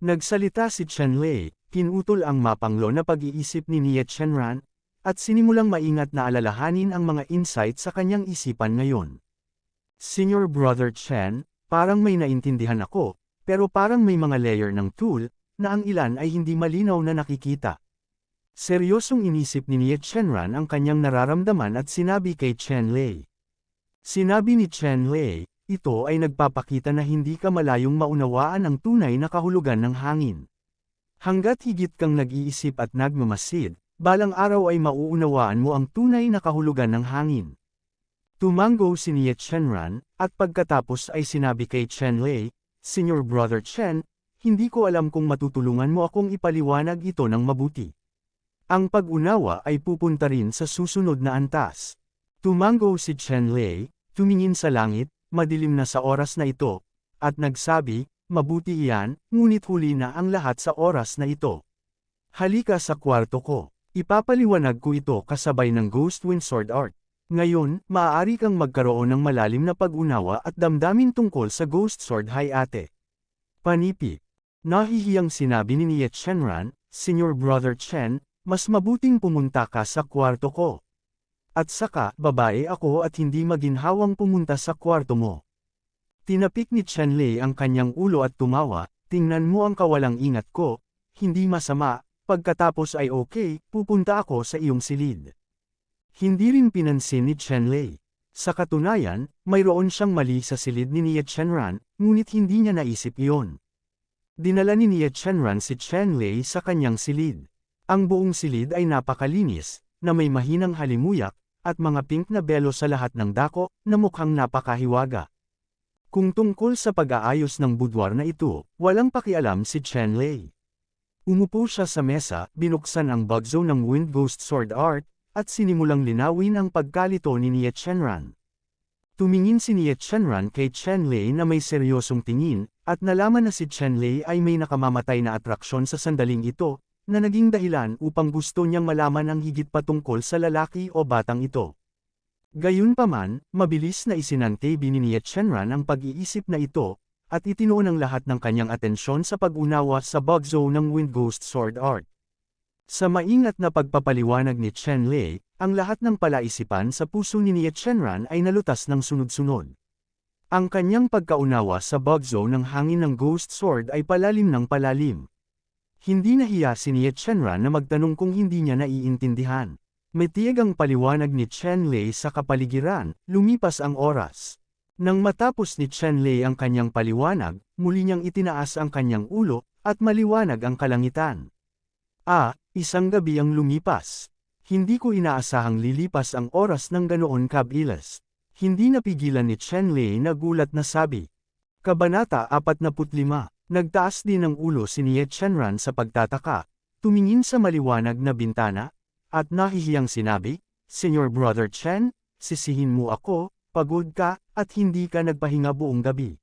Nagsalita si Chen Lei, pinutol ang mapanglo na pag-iisip ni Nie Chenran, at sinimulang maingat na alalahanin ang mga insight sa kanyang isipan ngayon. Senior Brother Chen, parang may naintindihan ako, pero parang may mga layer ng tool, na ang ilan ay hindi malinaw na nakikita. Seryosong inisip ni Nie Chenran ang kanyang nararamdaman at sinabi kay Chen Lei. Sinabi ni Chen Lei, ito ay nagpapakita na hindi ka malayong maunawaan ang tunay na kahulugan ng hangin. Hanggat higit kang nag-iisip at nagmamasid, balang araw ay mauunawaan mo ang tunay na kahulugan ng hangin. Tumango si Nie Chenran, at pagkatapos ay sinabi kay Chen Lei, Senior Brother Chen, hindi ko alam kung matutulungan mo akong ipaliwanag ito ng mabuti. Ang pag-unawa ay pupunta rin sa susunod na antas. Tumango si Chen Lei, tumingin sa langit, madilim na sa oras na ito, at nagsabi, mabuti iyan, ngunit huli na ang lahat sa oras na ito. Halika sa kwarto ko. Ipapaliwanag ko ito kasabay ng Ghost Wind Sword Art. Ngayon, maaari kang magkaroon ng malalim na pag-unawa at damdamin tungkol sa Ghost Sword Hayate. Panipi. Nahihiyang sinabi ni Nie Chenran, Senior Brother Chen, mas mabuting pumunta ka sa kwarto ko. At saka, babae ako at hindi maginhawang pumunta sa kwarto mo. Tinapik ni Chen Lei ang kanyang ulo at tumawa, tingnan mo ang kawalang ingat ko, hindi masama. Pagkatapos ay okay, pupunta ako sa iyong silid. Hindi rin pinansin ni Chen Lei. Sa katunayan, mayroon siyang mali sa silid ni Nie Chenran, ngunit hindi niya naisip iyon. Dinala ni Nie Chenran si Chen Lei sa kanyang silid. Ang buong silid ay napakalinis, na may mahinang halimuyak, at mga pink na belo sa lahat ng dako, na mukhang napakahiwaga. Kung tungkol sa pag-aayos ng boudoir na ito, walang pakialam si Chen Lei. Umupo siya sa mesa, binuksan ang bugzo ng Wind Ghost Sword Art, at sinimulang linawin ang pagkalito ni Nie Chenran. Tumingin si Nie Chenran kay Chen Lei na may seryosong tingin, at nalaman na si Chen Lei ay may nakamamatay na atraksyon sa sandaling ito, na naging dahilan upang gusto niyang malaman ang higit patungkol sa lalaki o batang ito. Gayunpaman, mabilis na isinantabi ni Nie Chenran ang pag-iisip na ito, at itinuon ang lahat ng kanyang atensyon sa pag-unawa sa bugzo ng Wind Ghost Sword Art. Sa maingat na pagpapaliwanag ni Chen Lei, ang lahat ng palaisipan sa puso ni Nie Chenran ay nalutas ng sunod-sunod. Ang kanyang pagkaunawa sa bugzo ng hangin ng Ghost Sword ay palalim ng palalim. Hindi nahiya si Nie Chenran na magtanong kung hindi niya naiintindihan. May tiyag ang paliwanag ni Chen Lei sa kapaligiran, lumipas ang oras. Nang matapos ni Chen Lei ang kanyang paliwanag, muli niyang itinaas ang kanyang ulo, at maliwanag ang kalangitan. Isang gabi ang lumipas. Hindi ko inaasahang lilipas ang oras ng ganoon kabilis. Hindi napigilan ni Chen Lei na gulat na sabi. Kabanata 45. Nagtaas din ng ulo si Nie Chenran sa pagtataka, tumingin sa maliwanag na bintana, at nahihiyang sinabi, Senior Brother Chen, sisihin mo ako, pagod ka, at hindi ka nagpahinga buong gabi.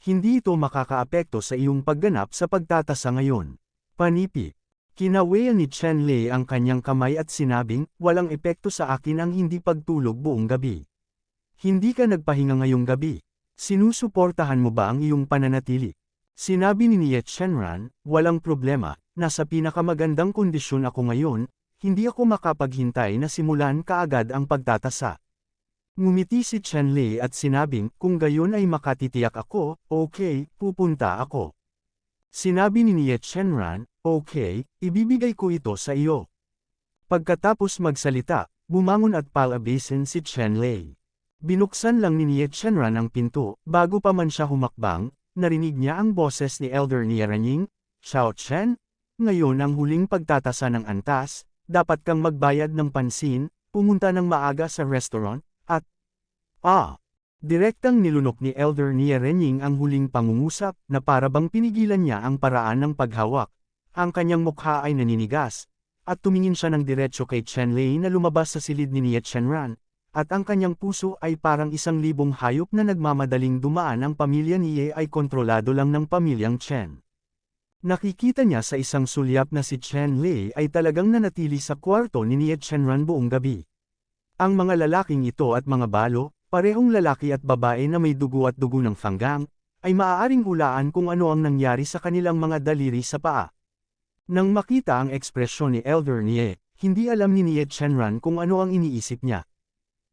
Hindi ito makakaapekto sa iyong pagganap sa pagtatasa ngayon. Panipi. Kinawayan ni Chen Lei ang kanyang kamay at sinabing, walang epekto sa akin ang hindi pagtulog buong gabi. Hindi ka nagpahinga ngayong gabi. Sinusuportahan mo ba ang iyong pananatili? Sinabi ni Nie Chenran, walang problema, nasa pinakamagandang kondisyon ako ngayon, hindi ako makapaghintay na simulan kaagad ang pagtatasa. Ngumiti si Chen Lei at sinabing, kung gayon ay makatitiyak ako, okay, pupunta ako. Sinabi ni Nie Chenran, okay, ibibigay ko ito sa iyo. Pagkatapos magsalita, bumangon at palabasin si Chen Lei. Binuksan lang ni Nie Chenran ang pinto, bago pa man siya humakbang, narinig niya ang boses ni Elder Nie Renjing, Xiao Chen, ngayon ang huling pagtatasa ng antas, dapat kang magbayad ng pansin, pumunta ng maaga sa restaurant, at direktang nilunok ni Elder Nie Renjing ang huling pangungusap na para bang pinigilan niya ang paraan ng paghawak. Ang kanyang mukha ay naninigas, at tumingin siya ng diretso kay Chen Lei na lumabas sa silid ni Nie Chenran, at ang kanyang puso ay parang 1,000 hayop na nagmamadaling dumaan. Ang pamilya niya ay kontrolado lang ng pamilyang Chen. Nakikita niya sa isang sulyap na si Chen Lei ay talagang nanatili sa kwarto ni Nie Chenran buong gabi. Ang mga lalaking ito at mga balo, parehong lalaki at babae na may dugo at dugo ng fanggang, ay maaaring hulaan kung ano ang nangyari sa kanilang mga daliri sa paa. Nang makita ang ekspresyon ni Elder Nie, hindi alam ni Nie Chenran kung ano ang iniisip niya.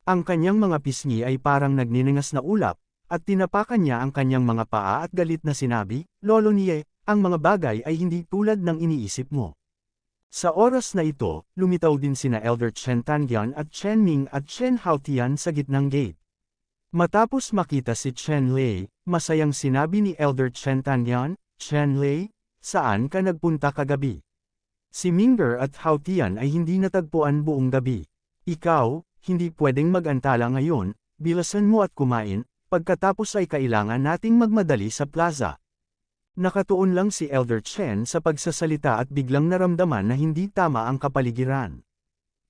Ang kanyang mga pisngi ay parang nagniningas na ulap, at tinapakan niya ang kanyang mga paa at galit na sinabi, "Lolo Nie, ang mga bagay ay hindi tulad ng iniisip mo." Sa oras na ito, lumitaw din sina Elder Chen Tangian at Chen Ming at Chen Haotian sa gitnang gate. Matapos makita si Chen Lei, masayang sinabi ni Elder Chen Tangian, "Chen Lei, saan ka nagpunta kagabi?" Si Mingger at Haotian ay hindi natagpuan buong gabi. "Ikaw, hindi pwedeng mag-antala ngayon, bilasan mo at kumain, pagkatapos ay kailangan nating magmadali sa plaza." Nakatuon lang si Elder Chen sa pagsasalita at biglang naramdaman na hindi tama ang kapaligiran.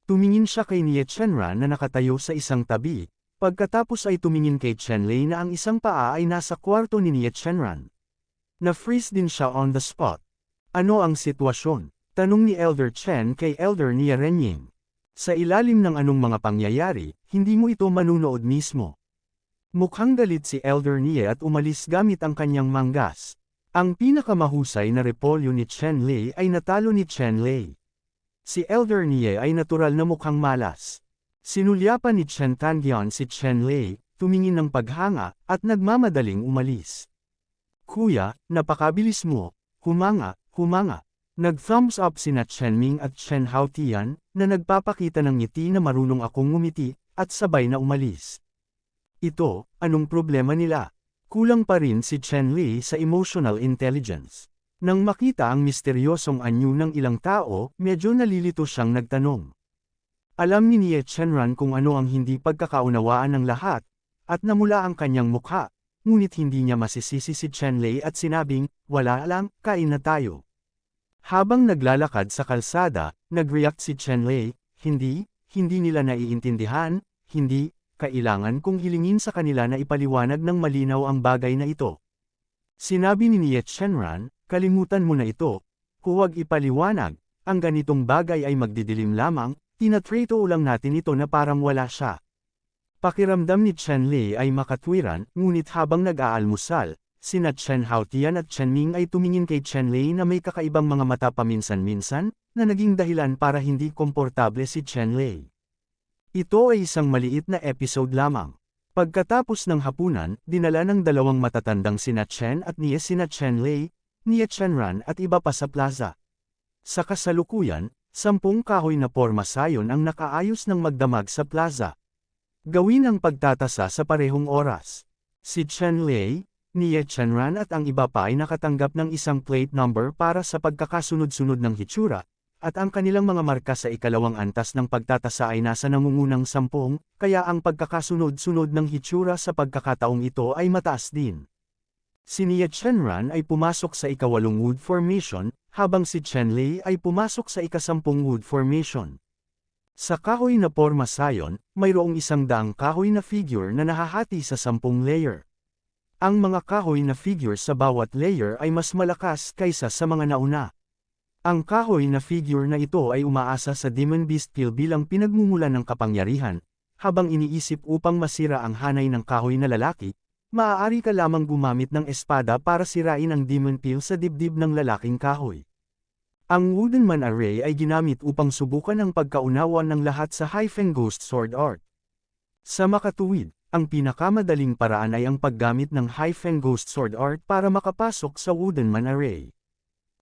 Tumingin siya kay Nie Chenran na nakatayo sa isang tabi, pagkatapos ay tumingin kay Chen Lei na ang isang paa ay nasa kwarto ni Nie Chenran. Na-freeze din siya on the spot. "Ano ang sitwasyon?" tanong ni Elder Chen kay Elder Nie Renying. "Sa ilalim ng anong mga pangyayari, hindi mo ito manunood mismo." Mukhang galit si Elder Nie at umalis gamit ang kanyang manggas. Ang pinakamahusay na repolyo ni Chen Lei ay natalo ni Chen Lei. Si Elder Nie ay natural na mukhang malas. Sinulyapan ni Chen Tangian si Chen Lei, tumingin ng paghanga, at nagmamadaling umalis. "Kuya, napakabilis mo, humanga, humanga." Nag-thumbs up sina Chen Ming at Chen Haotian, na nagpapakita ng ngiti na marunong akong ngumiti, at sabay na umalis. "Ito, anong problema nila?" Kulang pa rin si Chen Lei sa emotional intelligence. Nang makita ang misteryosong anyo ng ilang tao, medyo nalilito siyang nagtanong. Alam ni Nie Chenran kung ano ang hindi pagkakaunawaan ng lahat, at namula ang kanyang mukha, ngunit hindi niya masisisi si Chen Lei at sinabing, "Wala lang, kain na tayo." Habang naglalakad sa kalsada, nag-react si Chen Lei, hindi nila naiintindihan, hindi, kailangan kong hilingin sa kanila na ipaliwanag ng malinaw ang bagay na ito. Sinabi ni Nie Chenran, "Kalimutan mo na ito, huwag ipaliwanag, ang ganitong bagay ay magdidilim lamang, tinatrato lang natin ito na parang wala siya." Pakiramdam ni Chen Lei ay makatwiran, ngunit habang nag-aalmusal, sina Chen Haotian at Chen Ming ay tumingin kay Chen Lei na may kakaibang mga mata paminsan-minsan, na naging dahilan para hindi komportable si Chen Lei. Ito ay isang maliit na episode lamang. Pagkatapos ng hapunan, dinala ng dalawang matatandang sina Chen at Nie sina Chen Lei, Nie Chenran at iba pa sa plaza. Sa kasalukuyan, 10 kahoy na porma sayon ang nakaayos ng magdamag sa plaza. Gawin ang pagtatasa sa parehong oras. Si Chen Lei, Nie Chenran at ang iba pa ay nakatanggap ng isang plate number para sa pagkakasunod-sunod ng hitsura, at ang kanilang mga marka sa ikalawang antas ng pagtatasa ay nasa nangungunang 10, kaya ang pagkakasunod-sunod ng hitsura sa pagkakataong ito ay mataas din. Si Nie Chenran ay pumasok sa ika-8 wood formation, habang si Chen Lei ay pumasok sa ika-10 wood formation. Sa kahoy na porma sayon, mayroong 100 kahoy na figure na nahahati sa 10 layer. Ang mga kahoy na figure sa bawat layer ay mas malakas kaysa sa mga nauna. Ang kahoy na figure na ito ay umaasa sa Demon Beast Pill bilang pinagmumulan ng kapangyarihan, habang iniisip upang masira ang hanay ng kahoy na lalaki, maaari ka lamang gumamit ng espada para sirain ang Demon Pill sa dibdib ng lalaking kahoy. Ang Wooden Man Array ay ginamit upang subukan ang pagkaunawa ng lahat sa Haifeng Ghost Sword Art. Sa makatuwid, ang pinakamadaling paraan ay ang paggamit ng Haifeng Ghost Sword Art para makapasok sa Wooden Man Array.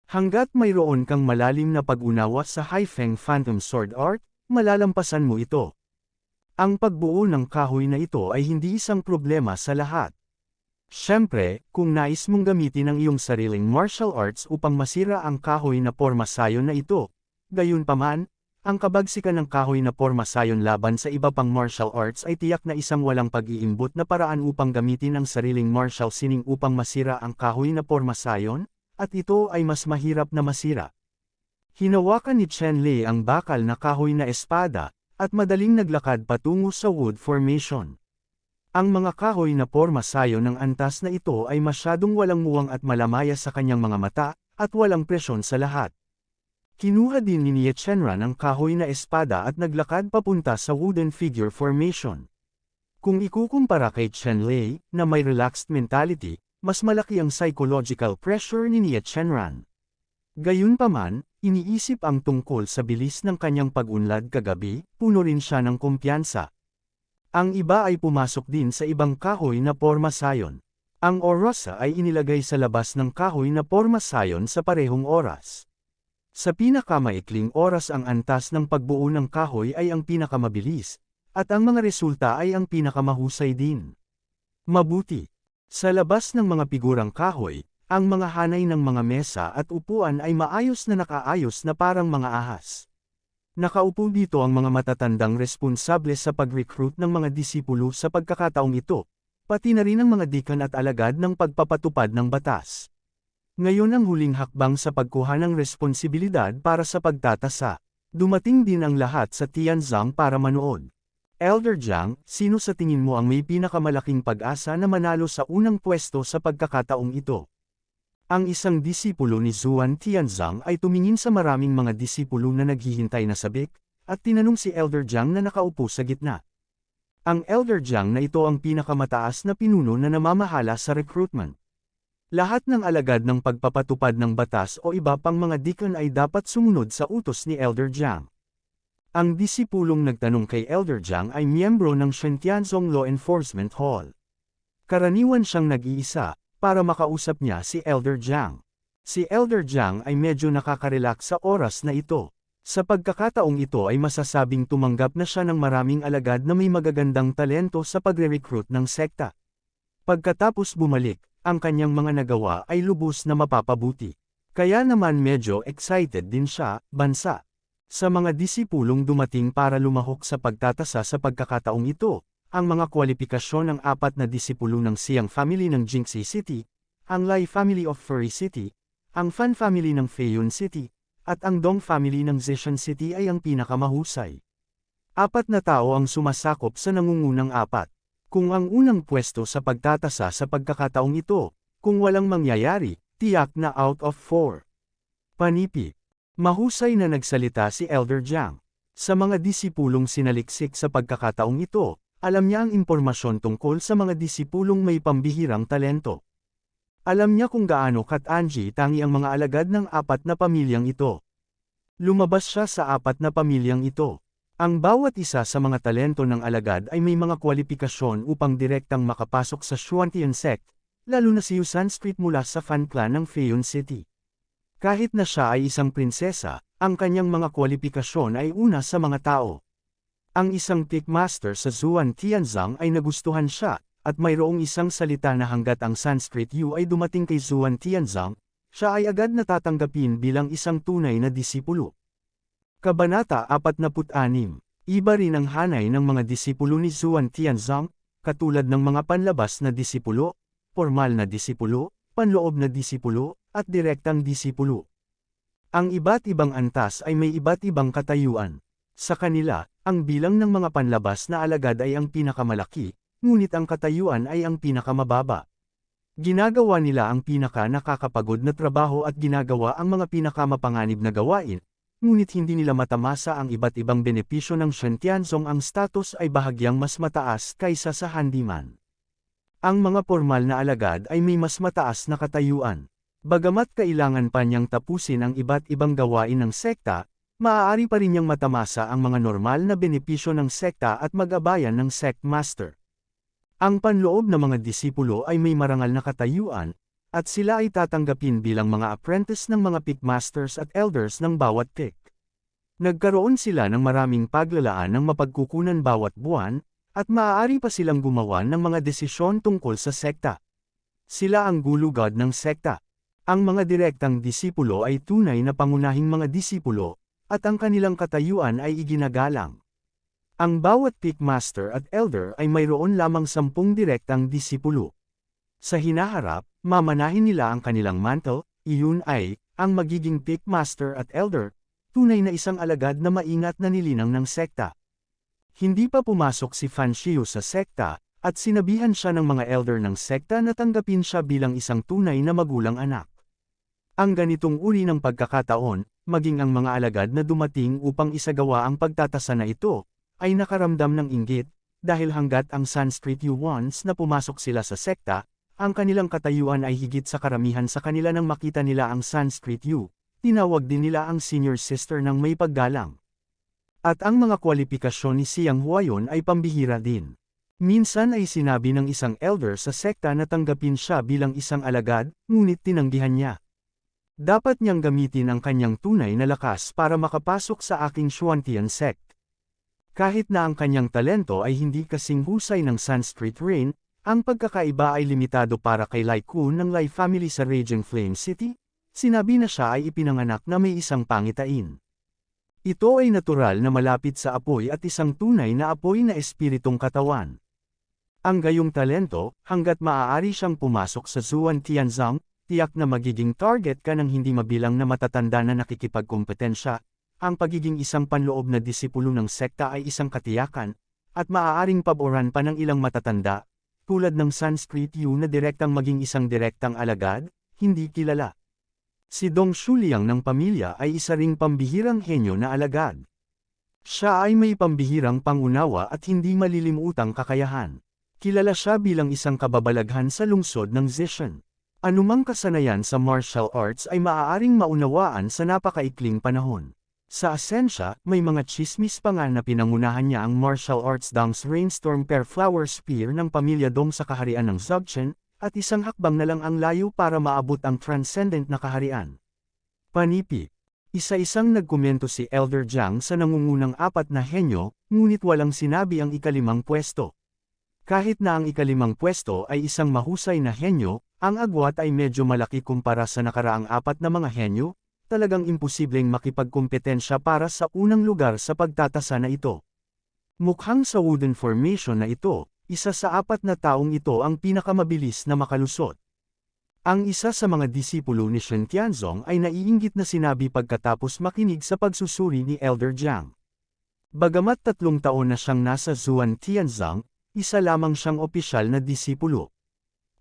Hanggat mayroon kang malalim na pag-unawa sa Haifeng Phantom Sword Art, malalampasan mo ito. Ang pagbuo ng kahoy na ito ay hindi isang problema sa lahat. Siyempre, kung nais mong gamitin ang iyong sariling martial arts upang masira ang kahoy na porma sayon na ito, gayunpaman, ang kabagsikan ng kahoy na porma sayon laban sa iba pang martial arts ay tiyak na isang walang pag-iimbot na paraan upang gamitin ang sariling martial sining upang masira ang kahoy na porma sayon, at ito ay mas mahirap na masira. Hinawakan ni Chen Lei ang bakal na kahoy na espada, at madaling naglakad patungo sa wood formation. Ang mga kahoy na porma sayon ng antas na ito ay masyadong walang muwang at malamaya sa kanyang mga mata, at walang presyon sa lahat. Kinuha din ni Nie Chenran ang kahoy na espada at naglakad papunta sa wooden figure formation. Kung ikukumpara kay Chen Lei, na may relaxed mentality, mas malaki ang psychological pressure ni Nie Chenran. Gayunpaman, iniisip ang tungkol sa bilis ng kanyang pag-unlad kagabi, puno rin siya ng kumpiyansa. Ang iba ay pumasok din sa ibang kahoy na porma sayon. Ang Orosa ay inilagay sa labas ng kahoy na porma sayon sa parehong oras. Sa pinakamaikling oras ang antas ng pagbuo ng kahoy ay ang pinakamabilis, at ang mga resulta ay ang pinakamahusay din. Mabuti. Sa labas ng mga figurang kahoy, ang mga hanay ng mga mesa at upuan ay maayos na nakaayos na parang mga ahas. Nakaupo dito ang mga matatandang responsable sa pag-recruit ng mga disipulo sa pagkakataong ito, pati na rin ang mga deacon at alagad ng pagpapatupad ng batas. Ngayon ang huling hakbang sa pagkuha ng responsibilidad para sa pagtatasa. Dumating din ang lahat sa Tianzang para manood. Elder Jiang, sino sa tingin mo ang may pinakamalaking pag-asa na manalo sa unang pwesto sa pagkakataong ito? Ang isang disipulo ni Zuan Tianzang ay tumingin sa maraming mga disipulo na naghihintay na sabik, at tinanong si Elder Jiang na nakaupo sa gitna. Ang Elder Jiang na ito ang pinakamataas na pinuno na namamahala sa recruitment. Lahat ng alagad ng pagpapatupad ng batas o iba pang mga deacon ay dapat sumunod sa utos ni Elder Jiang. Ang disipulong nagtanong kay Elder Jiang ay miyembro ng Shentianzong Law Enforcement Hall. Karaniwan siyang nag-iisa, para makausap niya si Elder Jiang. Si Elder Jiang ay medyo nakaka-relax sa oras na ito. Sa pagkakataong ito ay masasabing tumanggap na siya ng maraming alagad na may magagandang talento sa pagre-recruit ng sekta. Pagkatapos bumalik, ang kanyang mga nagawa ay lubos na mapapabuti. Kaya naman medyo excited din siya, bansa. Sa mga disipulong dumating para lumahok sa pagtatasa sa pagkakataong ito, ang mga kwalifikasyon ng 4 na disipulo ng Siang family ng Jingxi City, ang Lai family of Furry City, ang Fan family ng Feiyun City, at ang Dong family ng Zishan City ay ang pinakamahusay. 4 na tao ang sumasakop sa nangungunang 4. Kung ang unang pwesto sa pagtatasa sa pagkakataong ito, kung walang mangyayari, tiyak na out of 4. Panipi. Mahusay na nagsalita si Elder Jiang. Sa mga disipulong sinaliksik sa pagkakataong ito, alam niya ang impormasyon tungkol sa mga disipulong may pambihirang talento. Alam niya kung gaano katangi tangi ang mga alagad ng 4 na pamilyang ito. Lumabas siya sa 4 na pamilyang ito. Ang bawat isa sa mga talento ng alagad ay may mga kwalifikasyon upang direktang makapasok sa Xuantian sect, lalo na si Yu Sanskrit mula sa fan clan ng Feiyun City. Kahit na siya ay isang prinsesa, ang kanyang mga kwalifikasyon ay una sa mga tao. Ang isang Pickmaster sa Zuan Tianzang ay nagustuhan siya, at mayroong isang salita na hanggat ang Sanskrit Yu ay dumating kay Zuan Tianzang, siya ay agad natatanggapin bilang isang tunay na disipulo. Kabanata 46. Iba rin ang hanay ng mga disipulo ni Zuan Tianzang, katulad ng mga panlabas na disipulo, formal na disipulo, panloob na disipulo, at direktang disipulo. Ang iba't ibang antas ay may iba't ibang katayuan. Sa kanila, ang bilang ng mga panlabas na alagad ay ang pinakamalaki, ngunit ang katayuan ay ang pinakamababa. Ginagawa nila ang pinaka-nakakapagod na trabaho at ginagawa ang mga pinakamapanganib na gawain, ngunit hindi nila matamasa ang iba't ibang benepisyo ng Shentianzong. Ang status ay bahagyang mas mataas kaysa sa handyman. Ang mga formal na alagad ay may mas mataas na katayuan. Bagamat kailangan pa niyang tapusin ang iba't ibang gawain ng sekta, maaari pa rin niyang matamasa ang mga normal na benepisyo ng sekta at mag-abayan ng sect master. Ang panloob na mga disipulo ay may marangal na katayuan, at sila ay tatanggapin bilang mga apprentice ng mga Pickmasters at elders ng bawat Pick. Nagkaroon sila ng maraming paglalaan ng mapagkukunan bawat buwan, at maaari pa silang gumawa ng mga desisyon tungkol sa sekta. Sila ang gulugod ng sekta. Ang mga direktang disipulo ay tunay na pangunahing mga disipulo, at ang kanilang katayuan ay iginagalang. Ang bawat Pickmaster at elder ay mayroon lamang 10 direktang disipulo. Sa hinaharap, mamanahin nila ang kanilang mantle, iyon ay, ang magiging Pickmaster at elder, tunay na isang alagad na maingat na nilinang ng sekta. Hindi pa pumasok si Fan Shiyu sa sekta, at sinabihan siya ng mga elder ng sekta na tanggapin siya bilang isang tunay na magulang anak. Ang ganitong uri ng pagkakataon, maging ang mga alagad na dumating upang isagawa ang pagtatasa na ito, ay nakaramdam ng inggit, dahil hanggat ang Sanskrit Yuans na pumasok sila sa sekta, ang kanilang katayuan ay higit sa karamihan sa kanila nang makita nila ang Sanskrit Yu, tinawag din nila ang senior sister ng may paggalang. At ang mga kwalifikasyon ni Siyang Huayon ay pambihira din. Minsan ay sinabi ng isang elder sa sekta na tanggapin siya bilang isang alagad, ngunit tinanggihan niya. Dapat niyang gamitin ang kanyang tunay na lakas para makapasok sa aking Xuantian sect. Kahit na ang kanyang talento ay hindi kasing husay ng Sanskrit Rain, ang pagkakaiba ay limitado para kay Lai Kun ng Lai family sa Raging Flame City, sinabi na siya ay ipinanganak na may isang pangitain. Ito ay natural na malapit sa apoy at isang tunay na apoy na espiritong katawan. Ang gayong talento, hanggat maaari siyang pumasok sa Zuan Tianzang, tiyak na magiging target ka ng hindi mabilang na matatanda na nakikipagkompetensya. Ang pagiging isang panloob na disipulo ng sekta ay isang katiyakan, at maaaring paboran pa ng ilang matatanda, tulad ng Sanskrit Yu na direktang maging isang direktang alagad, hindi kilala. Si Dong Shuliang ng pamilya ay isa ring pambihirang henyo na alagad. Siya ay may pambihirang pangunawa at hindi malilimutang kakayahan. Kilala siya bilang isang kababalaghan sa lungsod ng Zishan. Anumang kasanayan sa martial arts ay maaaring maunawaan sa napakaikling panahon. Sa asensya, may mga chismis pa nga na pinangunahan niya ang martial arts Dong's Rainstorm Per Flower Spear ng pamilya Dong sa kaharian ng Dzogchen, at isang hakbang na lang ang layo para maabot ang transcendent na kaharian. Panipi. Isa-isang nagkomento si Elder Jiang sa nangungunang apat na henyo, ngunit walang sinabi ang ikalimang pwesto. Kahit na ang ikalimang pwesto ay isang mahusay na henyo, ang agwat ay medyo malaki kumpara sa nakaraang apat na mga henyo, talagang imposibleng makipagkompetensya para sa unang lugar sa pagtatasa na ito. Mukhang sa wooden formation na ito, isa sa apat na taong ito ang pinakamabilis na makalusot. Ang isa sa mga disipulo ni Shen Tianzong ay naiinggit na sinabi pagkatapos makinig sa pagsusuri ni Elder Jiang. Bagamat 3 taon na siyang nasa Zuan Tianzang, isa lamang siyang opisyal na disipulo.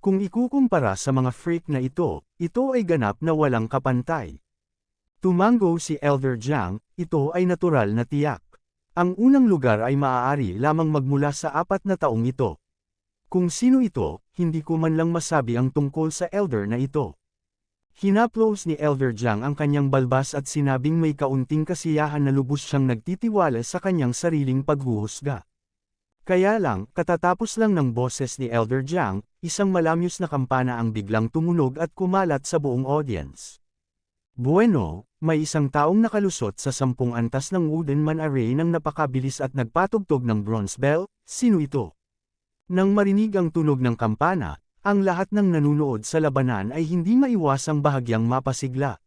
Kung ikukumpara sa mga freak na ito ay ganap na walang kapantay. Tumango si Elder Jiang, ito ay natural na tiyak. Ang unang lugar ay maaari lamang magmula sa 4 na taong ito. Kung sino ito, hindi ko man lang masabi ang tungkol sa elder na ito. Hinaplos ni Elder Jiang ang kanyang balbas at sinabing may kaunting kasiyahan na lubos siyang nagtitiwala sa kanyang sariling paghuhusga. Kaya lang, katatapos lang ng boses ni Elder Jiang, isang malamyos na kampana ang biglang tumunog at kumalat sa buong audience. Bueno, may isang taong nakalusot sa 10 antas ng wooden man array ng napakabilis at nagpatugtog ng bronze bell, sino ito? Nang marinig ang tunog ng kampana, ang lahat ng nanunood sa labanan ay hindi maiwasang bahagyang mapasigla.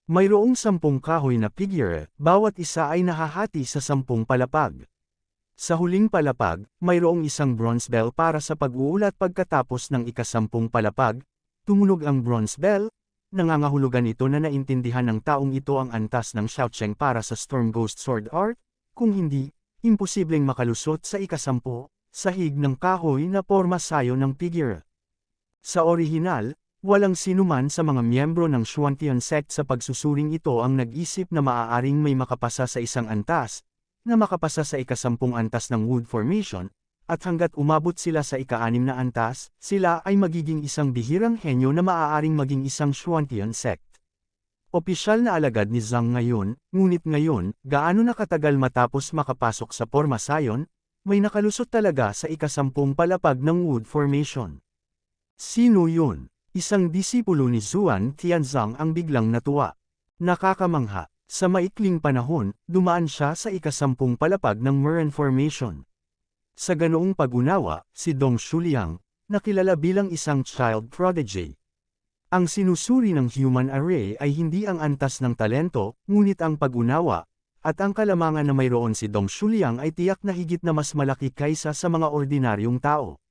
Mayroong 10 kahoy na figure, bawat isa ay nahahati sa 10 palapag. Sa huling palapag, mayroong isang bronze bell para sa pag-uulat pagkatapos ng ika-10 palapag, tumunog ang bronze bell, nangangahulugan ito na naintindihan ng taong ito ang antas ng Xiaocheng para sa Storm Ghost Sword Art, kung hindi, imposibleng makalusot sa ika-10, sahig ng kahoy na porma sayo ng figure. Sa orihinal, walang sinuman sa mga miyembro ng Xuantian sect sa pagsusuring ito ang nag-isip na maaaring may makapasa sa isang antas, na makapasa sa ika-10 antas ng wood formation, at hanggat umabot sila sa ika-6 na antas, sila ay magiging isang bihirang henyo na maaaring maging isang Xuantian sect. Opisyal na alagad ni Zhang ngayon, ngunit ngayon, gaano na katagal matapos makapasok sa porma sayon, may nakalusot talaga sa ika-10 palapag ng wood formation. Sino yun? Isang disipulo ni Zuan Tianzang ang biglang natuwa. Nakakamangha. Sa maikling panahon, dumaan siya sa ika-10 palapag ng Murren Formation. Sa ganoong pag-unawa, si Dong Shuliang, nakilala bilang isang child prodigy. Ang sinusuri ng human array ay hindi ang antas ng talento, ngunit ang pag-unawa, at ang kalamangan na mayroon si Dong Shuliang ay tiyak na higit na mas malaki kaysa sa mga ordinaryong tao.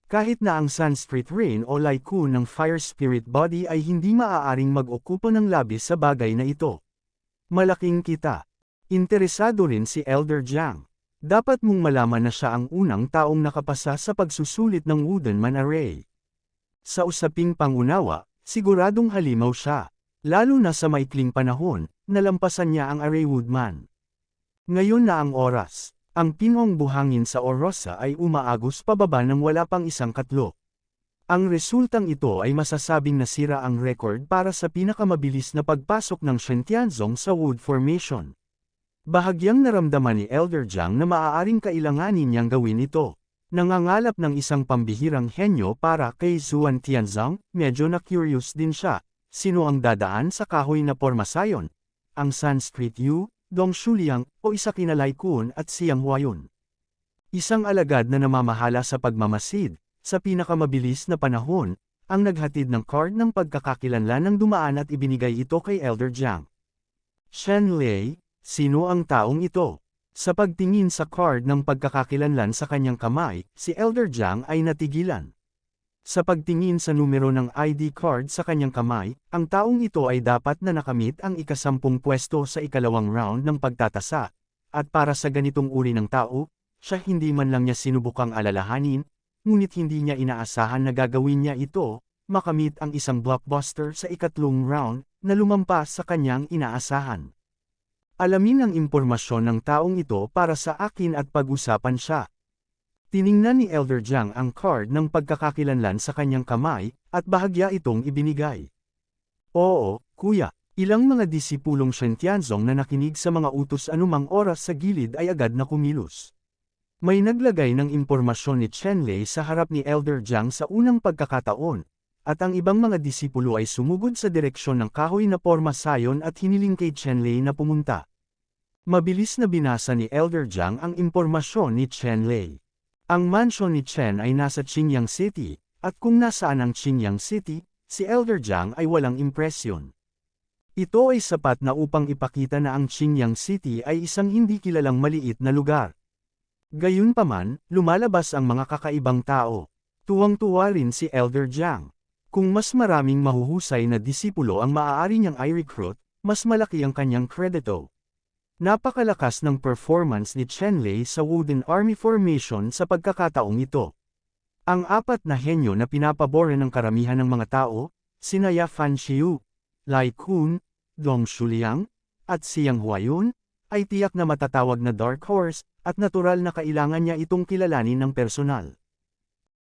Kahit na ang Sanskrit Rain o Lai Kun ng Fire Spirit Body ay hindi maaaring mag-okupo ng labis sa bagay na ito. Malaking kita. Interesado rin si Elder Jiang. Dapat mong malaman na siya ang unang taong nakapasa sa pagsusulit ng wooden man array. Sa usaping pangunawa, siguradong halimaw siya. Lalo na sa maikling panahon, nalampasan niya ang Array Woodman. Ngayon na ang oras. Ang pinong buhangin sa Orosa ay umaagos pababa ng wala pang isang katlo. Ang resultang ito ay masasabing nasira ang record para sa pinakamabilis na pagpasok ng Shentianzong sa Wood Formation. Bahagyang naramdaman ni Elder Jiang na maaaring kailanganin niyang gawin ito. Nangangalap ng isang pambihirang henyo para kay Zuan Tianzong, medyo na-curious din siya. Sino ang dadaan sa kahoy na pormasayon? Ang Sanskrit Yu, Dong Shuliang, o isa kina Lai Kun at Siyang Huayun. Isang alagad na namamahala sa pagmamasid, sa pinakamabilis na panahon, ang naghatid ng card ng pagkakakilanlan ng dumaan at ibinigay ito kay Elder Jiang. Shen Lei, sino ang taong ito? Sa pagtingin sa card ng pagkakakilanlan sa kanyang kamay, si Elder Jiang ay natigilan. Sa pagtingin sa numero ng ID card sa kanyang kamay, ang taong ito ay dapat na nakamit ang ika-10 pwesto sa ikalawang round ng pagtatasa, at para sa ganitong uri ng tao, siya hindi man lang niya sinubukang alalahanin, ngunit hindi niya inaasahan na gagawin niya ito, makamit ang isang blockbuster sa ikatlong round, na lumampas sa kanyang inaasahan. Alamin ang impormasyon ng taong ito para sa akin at pag-usapan siya. Tiningnan ni Elder Jiang ang card ng pagkakakilanlan sa kanyang kamay, at bahagya itong ibinigay. Oo, kuya, ilang mga disipulong Shentianzong na nakinig sa mga utos anumang oras sa gilid ay agad na kumilos. May naglagay ng impormasyon ni Chen Lei sa harap ni Elder Jiang sa unang pagkakataon, at ang ibang mga disipulo ay sumugod sa direksyon ng kahoy na porma sayon at hiniling kay Chen Lei na pumunta. Mabilis na binasa ni Elder Jiang ang impormasyon ni Chen Lei. Ang mansyon ni Chen ay nasa Qingyang City, at kung nasaan ang Qingyang City, si Elder Jiang ay walang impresyon. Ito ay sapat na upang ipakita na ang Qingyang City ay isang hindi kilalang maliit na lugar. Gayunpaman, lumalabas ang mga kakaibang tao. Tuwang-tuwa rin si Elder Jiang. Kung mas maraming mahuhusay na disipulo ang maaari niyang i-recruit, mas malaki ang kanyang kredito. Napakalakas ng performance ni Chen Lei sa Wooden Army Formation sa pagkakataong ito. Ang apat na henyo na pinapabore ng karamihan ng mga tao, sina Fan Xiu, Lai Kun, Dong Shuliang, at Siyang Huayun, ay tiyak na matatawag na Dark Horse, at natural na kailangan niya itong kilalanin ng personal.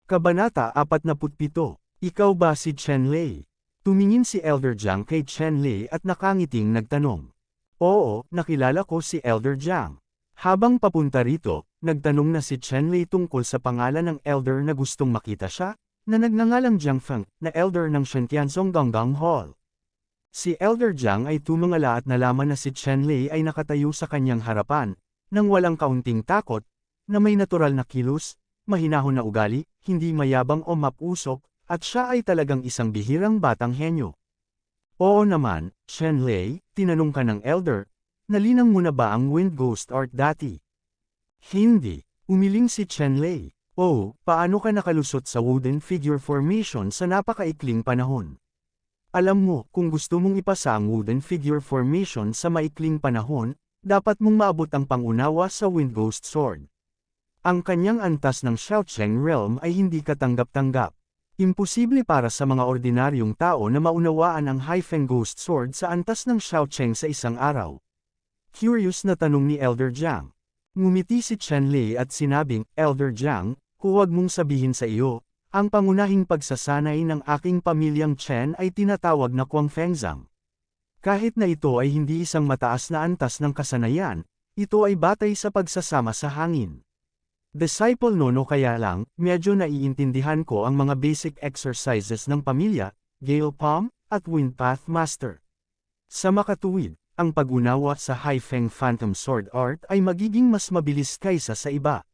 Kabanata 47. Ikaw ba si Chen Lei? Tumingin si Elder Jiang kay Chen Lei at nakangiting nagtanong. Oo, nakilala ko si Elder Jiang. Habang papunta rito, nagtanong na si Chen Lei tungkol sa pangalan ng elder na gustong makita siya, na nagngangalang Jiang Feng, na elder ng Shentianzong Ganggang Hall. Si Elder Jiang ay tumangala at nalaman na si Chen Lei ay nakatayo sa kanyang harapan, nang walang kaunting takot, na may natural na kilos, mahinahon na ugali, hindi mayabang o mapusok, at siya ay talagang isang bihirang batang henyo. Oo naman, Chen Lei, tinanong ka ng elder, nalinang mo na ba ang Wind Ghost Art dati? Hindi, umiling si Chen Lei. Oh, paano ka nakalusot sa wooden figure formation sa napakaikling panahon? Alam mo, kung gusto mong ipasa ang wooden figure formation sa maikling panahon, dapat mong maabot ang pangunawa sa Wind Ghost Sword. Ang kanyang antas ng Xiaocheng Realm ay hindi katanggap-tanggap. Imposible para sa mga ordinaryong tao na maunawaan ang Haifeng Ghost Sword sa antas ng Xiaocheng sa isang araw. Curious na tanong ni Elder Jiang. Ngumiti si Chen Lei at sinabing, Elder Jiang, huwag mong sabihin sa iyo, ang pangunahing pagsasanay ng aking pamilyang Chen ay tinatawag na Guangfengzang. Kahit na ito ay hindi isang mataas na antas ng kasanayan, ito ay batay sa pagsasama sa hangin. Disciple nono kaya lang, medyo naiintindihan ko ang mga basic exercises ng pamilya, Gale Palm, at Wind Path Master. Sa makatuwid, ang pag-unawa sa Haifeng Phantom Sword Art ay magiging mas mabilis kaysa sa iba.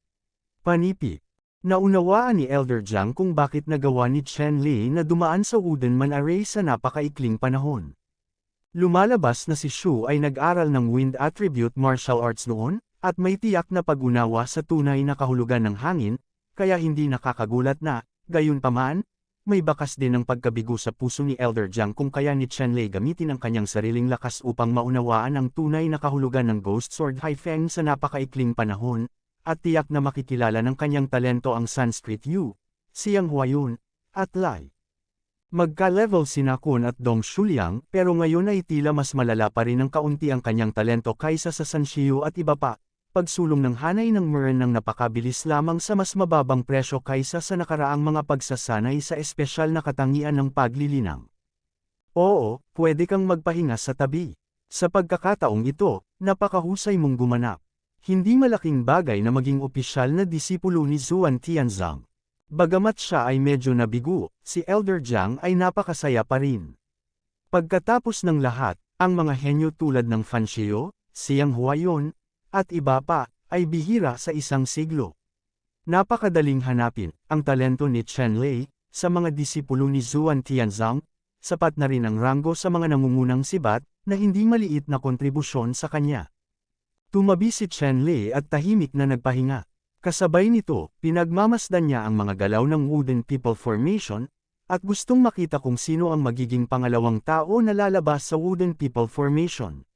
Panipi. Naunawaan ni Elder Jiang kung bakit nagawa ni Chen Lei na dumaan sa Wooden Man Array sa napakaikling panahon. Lumalabas na si Shu ay nag-aral ng Wind Attribute Martial Arts noon, at may tiyak na pag-unawa sa tunay na kahulugan ng hangin, kaya hindi nakakagulat na, gayunpaman, may bakas din ng pagkabigo sa puso ni Elder Jiang kung kaya ni Chen Lei gamitin ang kanyang sariling lakas upang maunawaan ang tunay na kahulugan ng Ghost Sword Haifeng sa napakaikling panahon, at tiyak na makikilala ng kanyang talento ang Sanskrit Yu, Siyang Huayun, at Lai Magka-level sina Kun at Dong Shuliang pero ngayon ay tila mas malala pa rin ng kaunti ang kanyang talento kaysa sa San Shiyu at iba pa, pagsulong ng hanay ng Meren ng napakabilis lamang sa mas mababang presyo kaysa sa nakaraang mga pagsasanay sa espesyal na katangian ng paglilinang. Oo, pwede kang magpahinga sa tabi. Sa pagkakataong ito, napakahusay mong gumanap. Hindi malaking bagay na maging opisyal na disipulo ni Zuan Tianzang. Bagamat siya ay medyo nabigo, si Elder Jiang ay napakasaya pa rin. Pagkatapos ng lahat, ang mga henyo tulad ng Fan Xiao, Siyang Huayon, at iba pa, ay bihira sa isang siglo. Napakadaling hanapin, ang talento ni Chen Lei, sa mga disipulo ni Zuan Tianzang, sapat na rin ang ranggo sa mga nangungunang sibat, na hindi maliit na kontribusyon sa kanya. Tumabi si Chen Lei at tahimik na nagpahinga. Kasabay nito, pinagmamasdan niya ang mga galaw ng Wooden People Formation, at gustong makita kung sino ang magiging pangalawang tao na lalabas sa Wooden People Formation.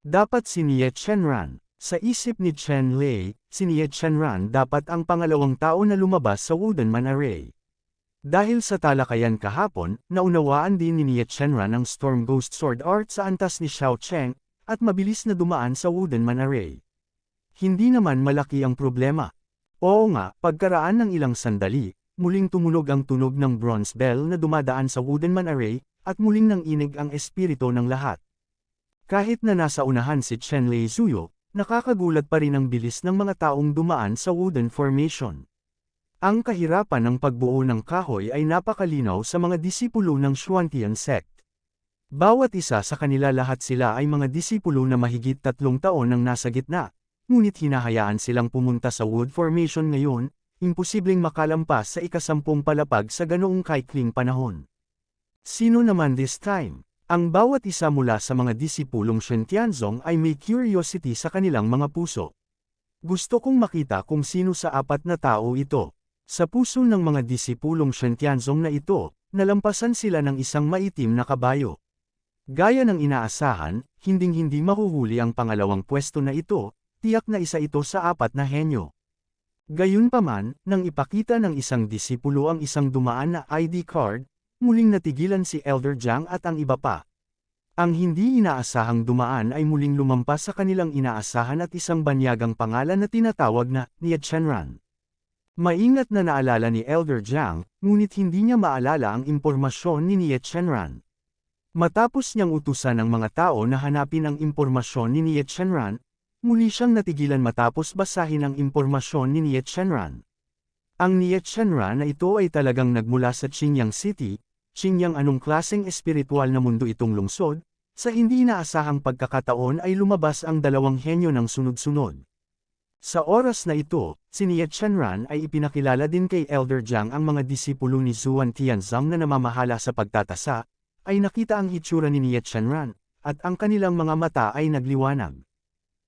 Dapat si Nie Chenran. Sa isip ni Chen Lei, si Nie Chenran dapat ang pangalawang tao na lumabas sa Wooden Man Array. Dahil sa talakayan kahapon, naunawaan din ni Nie Chenran ang Storm Ghost Sword Art sa antas ni Xiao Cheng, at mabilis na dumaan sa Wooden Man Array. Hindi naman malaki ang problema. Oo nga, pagkaraan ng ilang sandali, muling tumunog ang tunog ng bronze bell na dumadaan sa Wooden Man Array, at muling nanginig ang espiritu ng lahat. Kahit na nasa unahan si Chen Lei Zuyo, nakakagulat pa rin ang bilis ng mga taong dumaan sa Wooden Formation. Ang kahirapan ng pagbuo ng kahoy ay napakalinaw sa mga disipulo ng Xuantian sect. Bawat isa sa kanila lahat sila ay mga disipulo na mahigit 3 taon nang nasa gitna. Ngunit hinahayaan silang pumunta sa Wood Formation ngayon, imposibleng makalampas sa ika-10 palapag sa ganoong kaikling panahon. Sino naman this time? Ang bawat isa mula sa mga disipulong Shen Tianzong ay may curiosity sa kanilang mga puso. Gusto kong makita kung sino sa 4 na tao ito. Sa puso ng mga disipulong Shen Tianzong na ito, nalampasan sila ng isang maitim na kabayo. Gaya ng inaasahan, hinding-hindi mahuhuli ang pangalawang pwesto na ito, tiyak na isa ito sa 4 na henyo. Gayunpaman, nang ipakita ng isang disipulo ang isang dumaan na ID card, muling natigilan si Elder Jiang at ang iba pa. Ang hindi inaasahang dumaan ay muling lumampas sa kanilang inaasahan at isang banyagang pangalan na tinatawag na Nie Chenran. Maingat na naalala ni Elder Jiang, ngunit hindi niya maalala ang impormasyon ni Nie Chenran. Matapos niyang utusan ng mga tao na hanapin ang impormasyon ni Nie Chenran, muli siyang natigilan matapos basahin ang impormasyon ni Nie Chenran. Ang Nie Chenran na ito ay talagang nagmula sa Qingyang City, Qingyang anong klaseng espiritual na mundo itong lungsod, sa hindi inaasahang pagkakataon ay lumabas ang 2 henyo ng sunod-sunod. Sa oras na ito, si Nie Chenran ay ipinakilala din kay Elder Jiang ang mga disipulo ni Zuan Tianzang na namamahala sa pagtatasa, ay nakita ang hitsura ni Nie Chenran, at ang kanilang mga mata ay nagliwanag.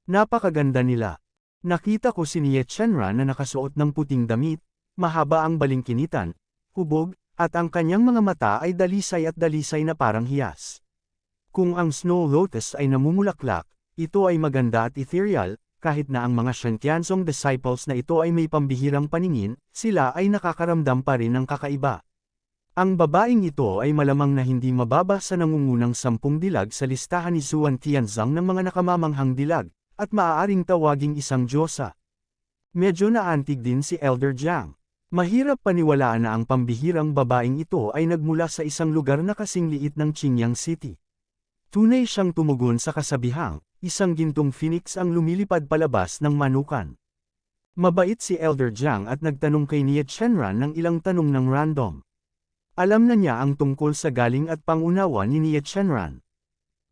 Napakaganda nila. Nakita ko si Nie Chenran na nakasuot ng puting damit, mahaba ang balingkinitan, hubog, at ang kanyang mga mata ay dalisay na parang hiyas. Kung ang Snow Lotus ay namumulaklak, ito ay maganda at ethereal, kahit na ang mga Shen Tianzong disciples na ito ay may pambihirang paningin, sila ay nakakaramdam pa rin ng kakaiba. Ang babaeng ito ay malamang na hindi mababa sa nangungunang 10 dilag sa listahan ni Zuan Tianzang ng mga nakamamanghang dilag, at maaaring tawaging isang diyosa. Medyo naantig din si Elder Jiang. Mahirap paniwalaan na ang pambihirang babaeng ito ay nagmula sa isang lugar na kasing liit ng Qingyang City. Tunay siyang tumugon sa kasabihang, isang gintong phoenix ang lumilipad palabas ng manukan. Mabait si Elder Jiang at nagtanong kay Nie Chenran ng ilang tanong ng random. Alam na niya ang tungkol sa galing at pangunawa ni Nie Chenran.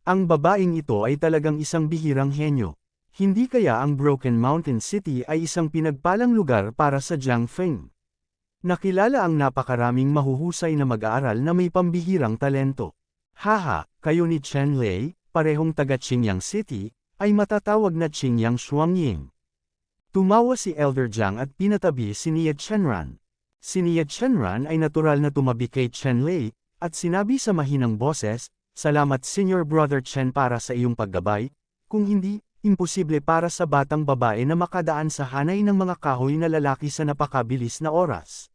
Ang babaeng ito ay talagang isang bihirang henyo. Hindi kaya ang Broken Mountain City ay isang pinagpalang lugar para sa Jiang Feng. Nakilala ang napakaraming mahuhusay na mag-aaral na may pambihirang talento. Haha, kayo ni Chen Lei, parehong taga Qingyang City, ay matatawag na Qingyang Shuangying. Tumawa si Elder Jiang at pinatabi si Nie Chenran. Si Nie Chenran ay natural na tumabi kay Chen Lei, at sinabi sa mahinang boses, "Salamat Senior Brother Chen para sa iyong paggabay, kung hindi, imposible para sa batang babae na makadaan sa hanay ng mga kahoy na lalaki sa napakabilis na oras."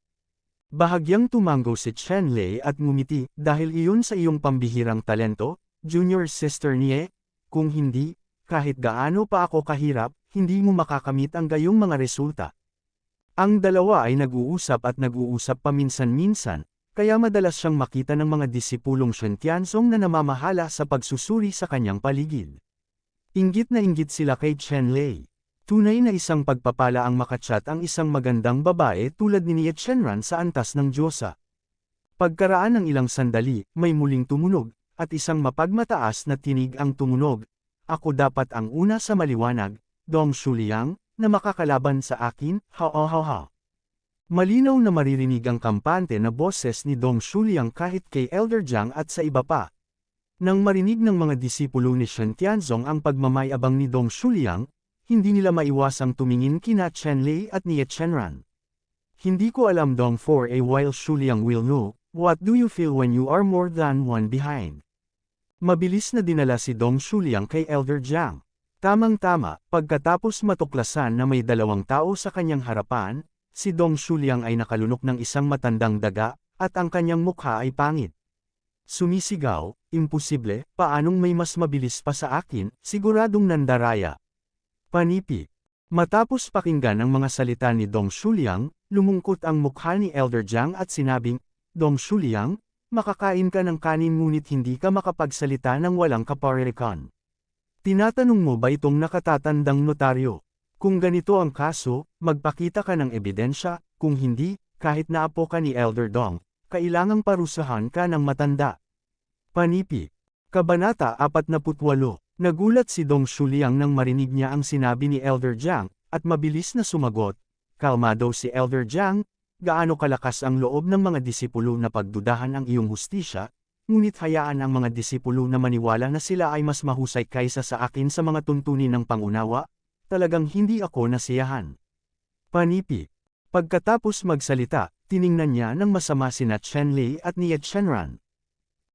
Bahagyang tumango si Chen Lei at ngumiti dahil iyon sa iyong pambihirang talento, junior sister niye, kung hindi, kahit gaano pa ako kahirap, hindi mo makakamit ang gayong mga resulta. Ang dalawa ay nag-uusap at nag-uusap paminsan-minsan, kaya madalas siyang makita ng mga disipulong Shantianzong na namamahala sa pagsusuri sa kanyang paligid. Inggit na inggit sila kay Chen Lei. Tunay na isang pagpapala ang makachat ang isang magandang babae tulad ni Nia Chenran sa antas ng Diyosa. Pagkaraan ng ilang sandali, may muling tumunog, at isang mapagmataas na tinig ang tumunog. Ako dapat ang una sa maliwanag, Dong Shuliang, na makakalaban sa akin, ha ha ha ha. Malinaw na maririnig ang kampante na boses ni Dong Shuliang kahit kay Elder Jiang at sa iba pa. Nang marinig ng mga disipulo ni Shen Tianzong ang pagmamayabang ni Dong Shuliang, hindi nila maiwasang tumingin kina Chen Lei at Nia Chenran. Hindi ko alam Dong for a while Shuliang will know, what do you feel when you are more than one behind? Mabilis na dinala si Dong Shuliang kay Elder Jiang. Tamang-tama, pagkatapos matuklasan na may dalawang tao sa kanyang harapan, si Dong Shuliang ay nakalunok ng isang matandang daga, at ang kanyang mukha ay pangit. Sumisigaw, imposible, paanong may mas mabilis pa sa akin, siguradong nandaraya. Panipi. Matapos pakinggan ang mga salita ni Dong Shuliang, lumungkot ang mukha ni Elder Jiang at sinabing, Dong Shuliang, makakain ka ng kanin ngunit hindi ka makapagsalita ng walang kaparirikan. Tinatanong mo ba itong nakatatandang notaryo? Kung ganito ang kaso, magpakita ka ng ebidensya, kung hindi, kahit naapo ka ni Elder Dong, kailangang parusahan ka ng matanda. Panipi. Kabanata 48. Nagulat si Dong Shuliang nang marinig niya ang sinabi ni Elder Jiang, at mabilis na sumagot. Kalmado si Elder Jiang, gaano kalakas ang loob ng mga disipulo na pagdudahan ang iyong hustisya, ngunit hayaan ang mga disipulo na maniwala na sila ay mas mahusay kaysa sa akin sa mga tuntunin ng pangunawa, talagang hindi ako nasiyahan. Panipi. Pagkatapos magsalita, tiningnan niya ng masama sina Chen Lei at Nia Chenran.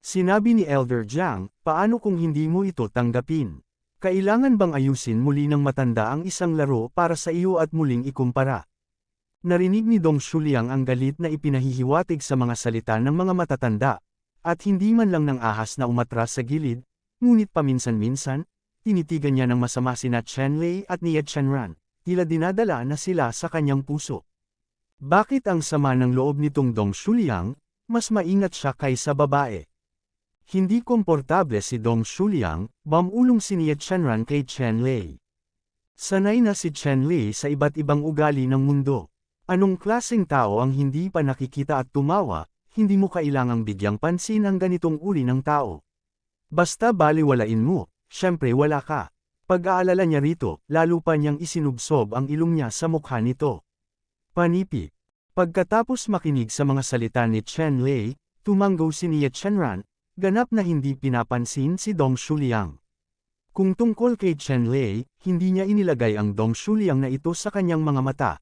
Sinabi ni Elder Jiang, paano kung hindi mo ito tanggapin? Kailangan bang ayusin muli ng matanda ang isang laro para sa iyo at muling ikumpara? Narinig ni Dong Shuliang ang galit na ipinahihiwatig sa mga salita ng mga matatanda, at hindi man lang ng ahas na umatras sa gilid, ngunit paminsan-minsan, tinitigan niya ng masama sina Chen Lei at Nia Chenran, tila dinadala na sila sa kanyang puso. Bakit ang sama ng loob nitong Dong Shuliang, mas maingat siya kaysa babae? Hindi komportable si Dong Shuliang, bamulong si Nia Chenran kay Chen Lei. Sanay na si Chen Lei sa iba't ibang ugali ng mundo. Anong klaseng tao ang hindi pa nakikita at tumawa, hindi mo kailangang bigyang pansin ang ganitong uri ng tao. Basta baliwalain mo, syempre wala ka. Pag-aalala niya rito, lalo pa niyang isinubsob ang ilong niya sa mukha nito. Panipi. Pagkatapos makinig sa mga salita ni Chen Lei, tumanggo si Nia Chenran, ganap na hindi pinapansin si Dong Shuliang. Kung tungkol kay Chen Lei, hindi niya inilagay ang Dong Shuliang na ito sa kanyang mga mata.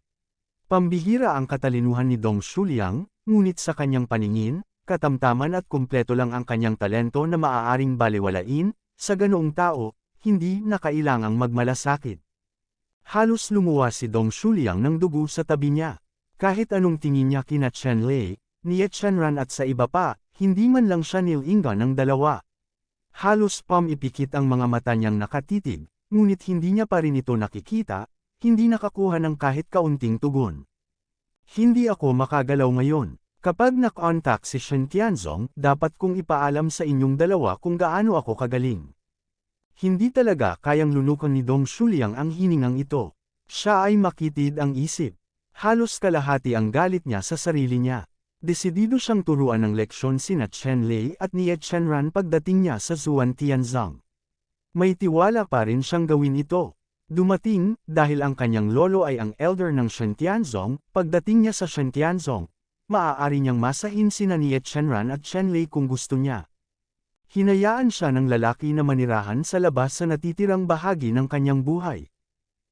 Pambihira ang katalinuhan ni Dong Shuliang, ngunit sa kanyang paningin, katamtaman at kumpleto lang ang kanyang talento na maaaring baliwalain, sa ganoong tao, hindi na kailangang magmalasakit. Halos lumuwa si Dong Shuliang ng dugo sa tabi niya. Kahit anong tingin niya kina Chen Lei, Nia Chenran at sa iba pa, hindi man lang siya nilinga ng dalawa. Halos pamipikit ang mga mata niyang nakatitig, ngunit hindi niya pa rin ito nakikita, hindi nakakuha ng kahit kaunting tugon. Hindi ako makagalaw ngayon. Kapag na-contact si Shen Tianzong, dapat kong ipaalam sa inyong dalawa kung gaano ako kagaling. Hindi talaga kayang lunukan ni Dong Shuliang ang hiningang ito. Siya ay makitid ang isip. Halos kalahati ang galit niya sa sarili niya. Desidido siyang turuan ng leksyon sina Chen Lei at Nia Chenran pagdating niya sa Zuan Tianzang. May tiwala pa rin siyang gawin ito. Dumating, dahil ang kanyang lolo ay ang elder ng Shen Tianzong, pagdating niya sa Shen Tianzong, maaari niyang masahin sina Nia Chenran at Chen Lei kung gusto niya. Hinayaan siya ng lalaki na manirahan sa labas sa natitirang bahagi ng kanyang buhay.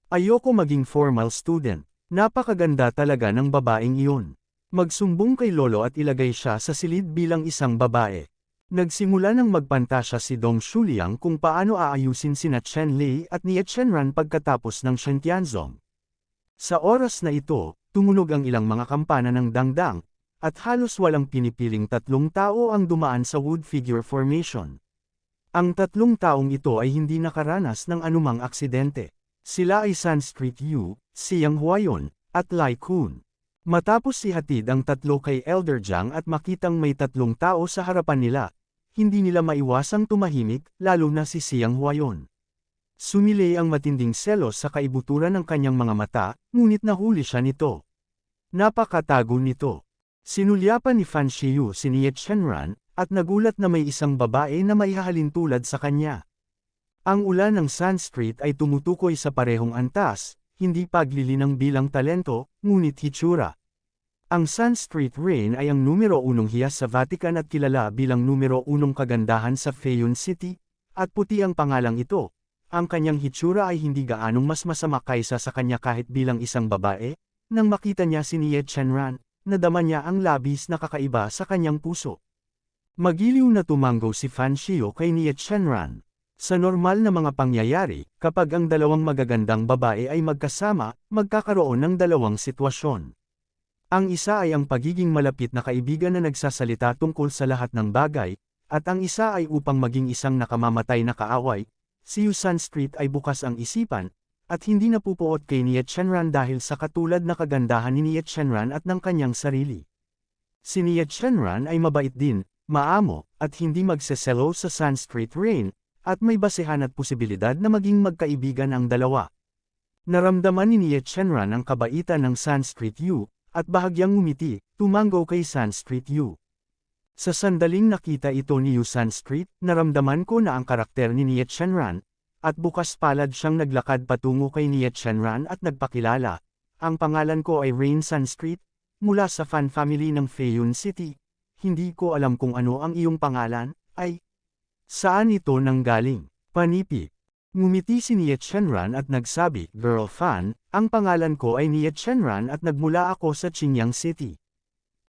Ayoko maging formal student. Napakaganda talaga ng babaeng iyon. Magsumbong kay lolo at ilagay siya sa silid bilang isang babae. Nagsimula ng magpantasya si Dong Shuliang kung paano aayusin sina Chen Lei at Nia Chenran pagkatapos ng Shen Tianzong. Sa oras na ito, tumunog ang ilang mga kampana ng dangdang, at halos walang pinipiling tatlong tao ang dumaan sa wood figure formation. Ang tatlong taong ito ay hindi nakaranas ng anumang aksidente. Sila ay Sanskrit Yu, Siang Huayon, at Lai Kun. Matapos ihatid ang tatlo kay Elder Jiang at makitang may tatlong tao sa harapan nila, hindi nila maiwasang tumahimik, lalo na si Siang Huayon. Sumilay ang matinding selos sa kaibuturan ng kanyang mga mata, ngunit nahuli siya nito. Napakatago nito. Sinulyapan ni Fan Shiyu si Nie Chenran, at nagulat na may isang babae na maihahalin tulad sa kanya. Ang ulan ng Sanskrit ay tumutukoy sa parehong antas, hindi paglilinang bilang talento, ngunit hitsura. Ang Sanskrit Rain ay ang numero 1 hiyas sa Vatican at kilala bilang numero 1 kagandahan sa Fayun City, at puti ang pangalang ito. Ang kanyang hitsura ay hindi gaanong mas masama kaysa sa kanya kahit bilang isang babae. Nang makita niya si Nie Chenran, nadama niya ang labis na kakaiba sa kanyang puso. Magiliw na tumanggo si Fan Shiyu kay Nie Chenran. Sa normal na mga pangyayari, kapag ang dalawang magagandang babae ay magkasama, magkakaroon ng dalawang sitwasyon. Ang isa ay ang pagiging malapit na kaibigan na nagsasalita tungkol sa lahat ng bagay, at ang isa ay upang maging isang nakamamatay na kaaway. Si Yu Sanskrit ay bukas ang isipan, at hindi napupuot kay Nie Chenran dahil sa katulad na kagandahan ni Nie Chenran at ng kanyang sarili. Si Nie Chenran ay mabait din, maamo, at hindi magseselo sa Sanskrit Rain, at may basehan at posibilidad na maging magkaibigan ang dalawa. Naramdaman ni Nie Chenran ang kabaitan ng Sanskrit Yu, at bahagyang ngumiti, tumanggo kay Sanskrit Yu. Sa sandaling nakita ito ni Yu Sanskrit, naramdaman ko na ang karakter ni Nie Chenran, at bukas palad siyang naglakad patungo kay Nie Chenran at nagpakilala. Ang pangalan ko ay Rain Sanskrit, mula sa fan family ng Fayun City. Hindi ko alam kung ano ang iyong pangalan, ay saan ito nanggaling? Panipi. Ngumiti si Nie Chenran at nagsabi, Girl Fan, ang pangalan ko ay Nie Chenran at nagmula ako sa Qingyang City.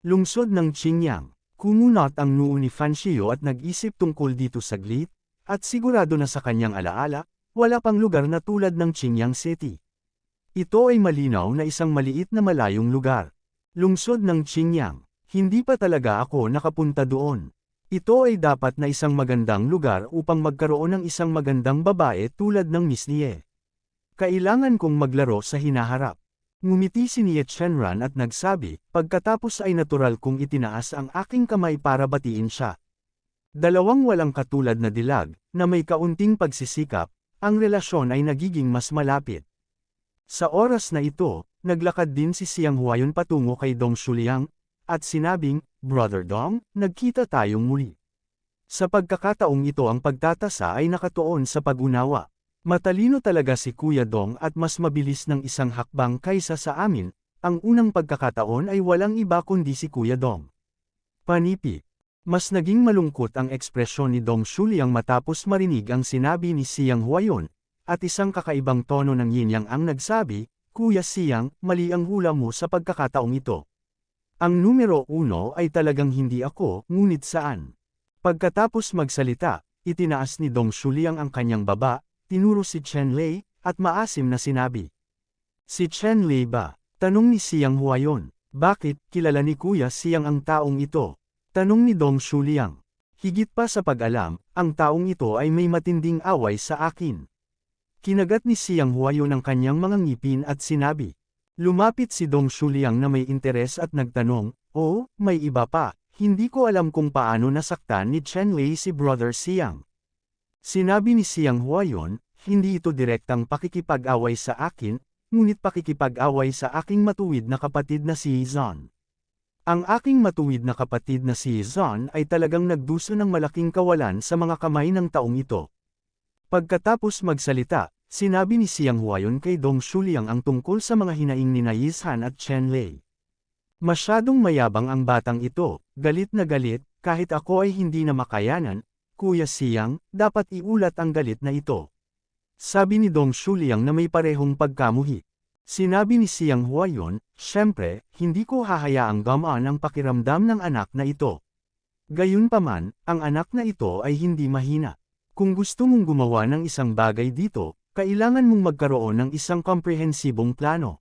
Lungsod ng Qingyang. Kumunot ang noo ni Fan Shiyu at nag-isip tungkol dito saglit, at sigurado na sa kanyang alaala, wala pang lugar na tulad ng Qingyang City. Ito ay malinaw na isang maliit na malayong lugar. Lungsod ng Qingyang. Hindi pa talaga ako nakapunta doon. Ito ay dapat na isang magandang lugar upang magkaroon ng isang magandang babae tulad ng Miss Nie. Kailangan kong maglaro sa hinaharap. Ngumiti si Nie Chenran at nagsabi, pagkatapos ay natural kong itinaas ang aking kamay para batiin siya. Dalawang walang katulad na dilag, na may kaunting pagsisikap, ang relasyon ay nagiging mas malapit. Sa oras na ito, naglakad din si Siang Huayon patungo kay Dong Shuliang, at sinabing, Brother Dong, nagkita tayong muli. Sa pagkakataong ito ang pagtatasa ay nakatuon sa pag-unawa. Matalino talaga si Kuya Dong at mas mabilis ng isang hakbang kaysa sa amin, ang unang pagkakataon ay walang iba kundi si Kuya Dong. Panipi. Mas naging malungkot ang ekspresyon ni Dong Shuliang matapos marinig ang sinabi ni Siang Huayon, at isang kakaibang tono ng yin-yang ang nagsabi, Kuya Siang, mali ang hula mo sa pagkakataong ito. Ang numero 1 ay talagang hindi ako, ngunit saan? Pagkatapos magsalita, itinaas ni Dong Shuliang ang kanyang baba, tinuro si Chen Lei, at maasim na sinabi. Si Chen Lei ba? Tanong ni Siang Huayon. Bakit, kilala ni Kuya Siang ang taong ito? Tanong ni Dong Shuliang. Higit pa sa pag-alam, ang taong ito ay may matinding away sa akin. Kinagat ni Siang Huayon ang kanyang mga ngipin at sinabi. Lumapit si Dong Shuliang na may interes at nagtanong, oh, may iba pa, hindi ko alam kung paano nasaktan ni Chen Lei si Brother Siang. Sinabi ni Siang Huayon, hindi ito direktang pakikipag-away sa akin, ngunit pakikipag-away sa aking matuwid na kapatid na si Zon. Ang aking matuwid na kapatid na si Zon ay talagang nagduso ng malaking kawalan sa mga kamay ng taong ito. Pagkatapos magsalita, sinabi ni Siang Huayon kay Dong Shuliang ang tungkol sa mga hinaing ni Yizhan at Chen Lei. Masyadong mayabang ang batang ito, galit na galit, kahit ako ay hindi na makayanan. Kuya Siang, dapat iulat ang galit na ito. Sabi ni Dong Shuliang na may parehong pagkamuhi. Sinabi ni Siang Huayon, syempre, hindi ko hahayaang gamaan ang pakiramdam ng anak na ito. Gayunpaman, ang anak na ito ay hindi mahina. Kung gusto mong gumawa ng isang bagay dito, kailangan mong magkaroon ng isang komprehensibong plano.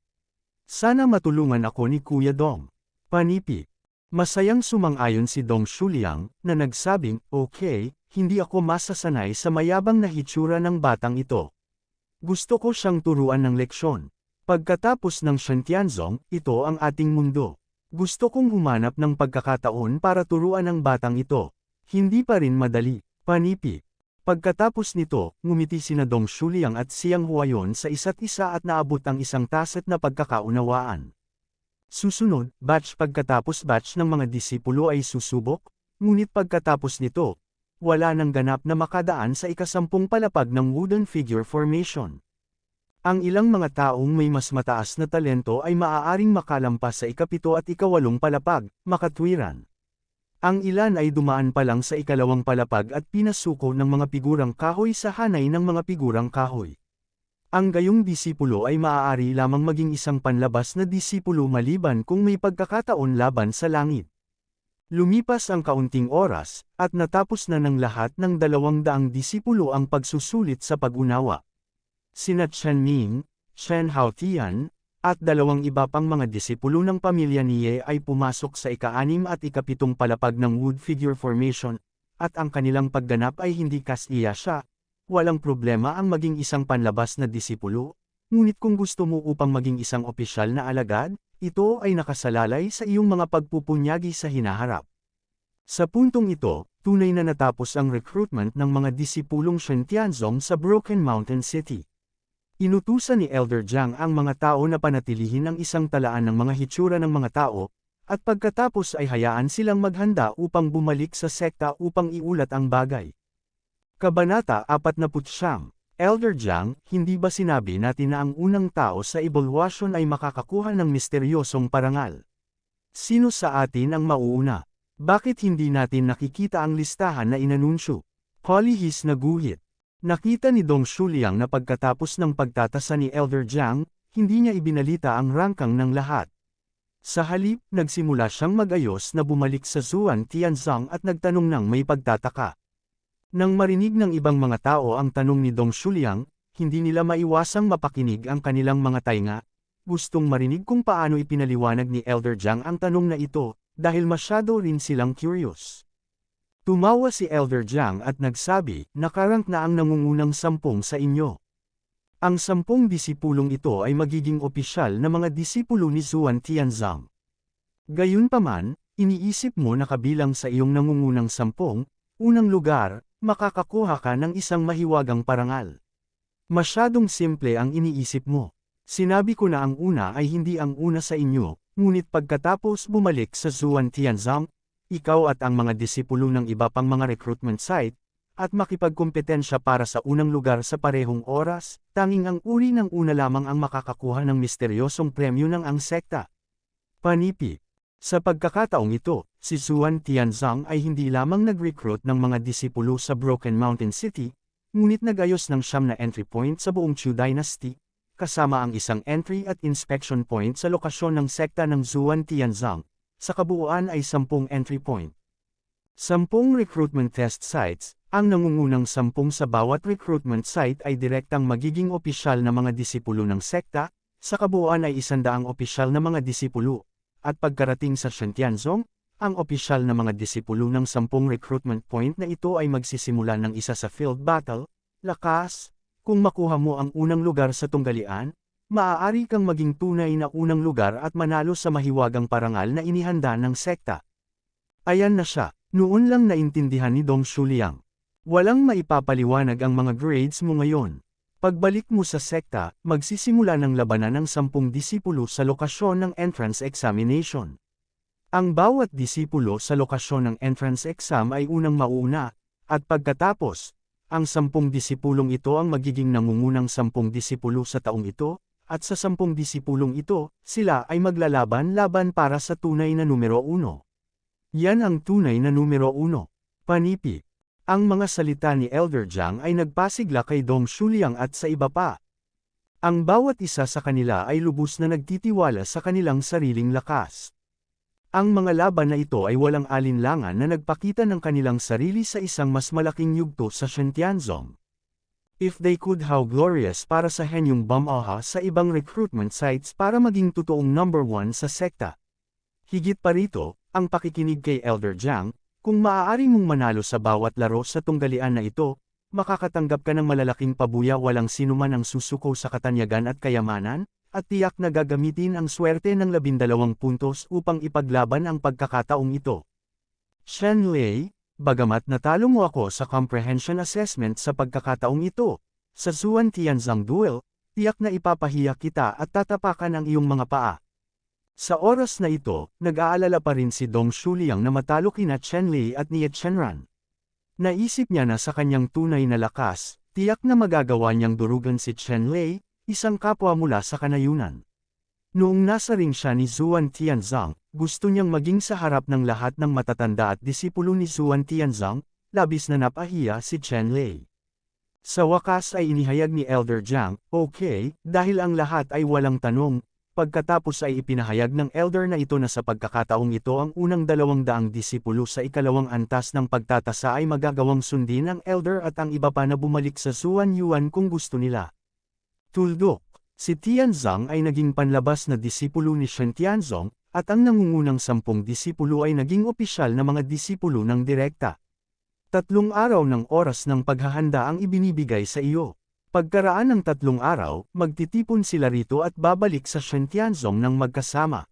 Sana matulungan ako ni Kuya Dong. Panipi. Masayang sumang-ayon si Dong Shuliang, na nagsabing, okay, hindi ako masasanay sa mayabang na hitsura ng batang ito. Gusto ko siyang turuan ng leksyon. Pagkatapos ng Shantianzong, ito ang ating mundo. Gusto kong humanap ng pagkakataon para turuan ang batang ito. Hindi pa rin madali, panipi. Pagkatapos nito, ngumiti sina Dong Shuliang at Xiang Huayon sa isa't isa at naabot ang isang tacit na pagkakaunawaan. Susunod, batch pagkatapos batch ng mga disipulo ay susubok, ngunit pagkatapos nito, wala nang ganap na makadaan sa ika-10 palapag ng wooden figure formation. Ang ilang mga taong may mas mataas na talento ay maaaring makalampas sa ika-7 at ika-8 palapag, makatwiran. Ang ilan ay dumaan pa lang sa ika-2 palapag at pinasuko ng mga figurang kahoy sa hanay ng mga figurang kahoy. Ang gayong disipulo ay maaari lamang maging isang panlabas na disipulo maliban kung may pagkakataon laban sa langit. Lumipas ang kaunting oras, at natapos na ng lahat ng 200 disipulo ang pagsusulit sa pag-unawa. Sina Chen Ming, Chen Haotian, at 2 iba pang mga disipulo ng pamilya ni Ye ay pumasok sa ika-6 at ika-7 palapag ng wood figure formation, at ang kanilang pagganap ay hindi kasiya siya. Walang problema ang maging isang panlabas na disipulo, ngunit kung gusto mo upang maging isang opisyal na alagad, ito ay nakasalalay sa iyong mga pagpupunyagi sa hinaharap. Sa puntong ito, tunay na natapos ang recruitment ng mga disipulong Shantianzong sa Broken Mountain City. Inutusan ni Elder Jiang ang mga tao na panatilihin ang isang talaan ng mga hitsura ng mga tao, at pagkatapos ay hayaan silang maghanda upang bumalik sa sekta upang iulat ang bagay. Kabanata 49, Elder Jiang, hindi ba sinabi natin na ang unang tao sa ebolwasyon ay makakakuha ng misteryosong parangal? Sino sa atin ang mauuna? Bakit hindi natin nakikita ang listahan na inanunsyo? Kolihis na guhit. Nakita ni Dong Shuliang na pagkatapos ng pagtatasa ni Elder Jiang, hindi niya ibinalita ang rangkang ng lahat. Sa halip, nagsimula siyang mag-ayos na bumalik sa Zuan Tianzong at nagtanong ng may pagtataka. Nang marinig ng ibang mga tao ang tanong ni Dong Shuliang, hindi nila maiwasang mapakinig ang kanilang mga tainga, gustong marinig kung paano ipinaliwanag ni Elder Jiang ang tanong na ito, dahil masyado rin silang curious. Tumawa si Elder Jiang at nagsabi, nakarank na ang nangungunang 10 sa inyo. Ang 10 disipulong ito ay magiging opisyal na mga disipulo ni Zuan Tianzong. Gayunpaman, iniisip mo na kabilang sa iyong nangungunang 10, unang lugar, makakakuha ka ng isang mahiwagang parangal. Masyadong simple ang iniisip mo. Sinabi ko na ang una ay hindi ang una sa inyo, ngunit pagkatapos bumalik sa Zuan Tianzong, ikaw at ang mga disipulo ng iba pang mga recruitment site, at makipagkompetensya para sa unang lugar sa parehong oras, tanging ang uri ng una lamang ang makakakuha ng misteryosong premyo ng ang sekta. Panipi. Sa pagkakataong ito, si Zuan Tianzong ay hindi lamang nag-recruit ng mga disipulo sa Broken Mountain City, ngunit nag-ayos ng 9 na entry point sa buong Chu Dynasty, kasama ang isang entry at inspection point sa lokasyon ng sekta ng Zuan Tianzong, sa kabuuan ay 10 entry point. 10 recruitment test sites, ang nangungunang 10 sa bawat recruitment site ay direktang magiging opisyal na mga disipulo ng sekta, sa kabuuan ay 100 opisyal na mga disipulo. At pagkarating sa Shantianzong, ang opisyal na mga disipulo ng 10 recruitment point na ito ay magsisimula ng isa sa field battle, lakas, kung makuha mo ang unang lugar sa tunggalian, maaari kang maging tunay na unang lugar at manalo sa mahiwagang parangal na inihanda ng sekta. Ayan na siya, noon lang naintindihan ni Dong Shuliang. Walang maipapaliwanag ang mga grades mo ngayon. Pagbalik mo sa sekta, magsisimula ng labanan ng 10 disipulo sa lokasyon ng entrance examination. Ang bawat disipulo sa lokasyon ng entrance exam ay unang mauna, at pagkatapos, ang 10 disipulong ito ang magiging nangungunang 10 disipulo sa taong ito, at sa 10 disipulong ito, sila ay maglalaban-laban para sa tunay na numero 1. Yan ang tunay na numero 1. Panipi. Ang mga salita ni Elder Jiang ay nagpasigla kay Dong Shuliang at sa iba pa. Ang bawat isa sa kanila ay lubos na nagtitiwala sa kanilang sariling lakas. Ang mga laban na ito ay walang alinlangan na nagpakita ng kanilang sarili sa isang mas malaking yugto sa Shantianzong. If they could, how glorious para sa Henyong Bumaha sa ibang recruitment sites para maging totoong number 1 sa sekta. Higit pa rito, ang pakikinig kay Elder Jiang. Kung maaari mong manalo sa bawat laro sa tunggalian na ito, makakatanggap ka ng malalaking pabuya, walang sinuman ang susuko sa katanyagan at kayamanan, at tiyak na gagamitin ang swerte ng 12 puntos upang ipaglaban ang pagkakataong ito. Chen Lei, bagamat natalo mo ako sa comprehension assessment sa pagkakataong ito, sa Zhuan Tianzang duel, tiyak na ipapahiya kita at tatapakan ang iyong mga paa. Sa oras na ito, nag-aalala pa rin si Dong Shuliang na matalo kina Chen Lei at Nie Chenran. Naisip niya na sa kanyang tunay na lakas, tiyak na magagawa niyang durugan si Chen Lei, isang kapwa mula sa kanayunan. Noong nasa ring siya ni Zhuan Tianzang, gusto niyang maging sa harap ng lahat ng matatanda at disipulo ni Zhuan Tianzang, labis na napahiya si Chen Lei. Sa wakas ay inihayag ni Elder Jiang, okay, dahil ang lahat ay walang tanong. Pagkatapos ay ipinahayag ng elder na ito na sa pagkakataong ito ang unang 200 disipulo sa ikalawang antas ng pagtatasa ay magagawang sundin ng elder at ang iba pa na bumalik sa Zhuan Yuan kung gusto nila. Tuldok, si Tianzang ay naging panlabas na disipulo ni Shen Tianzong, at ang nangungunang 10 disipulo ay naging opisyal na mga disipulo ng direkta. 3 araw ng oras ng paghahanda ang ibinibigay sa iyo. Pagkaraan ng 3 araw, magtitipon sila rito at babalik sa Shen Tianzong ng magkasama.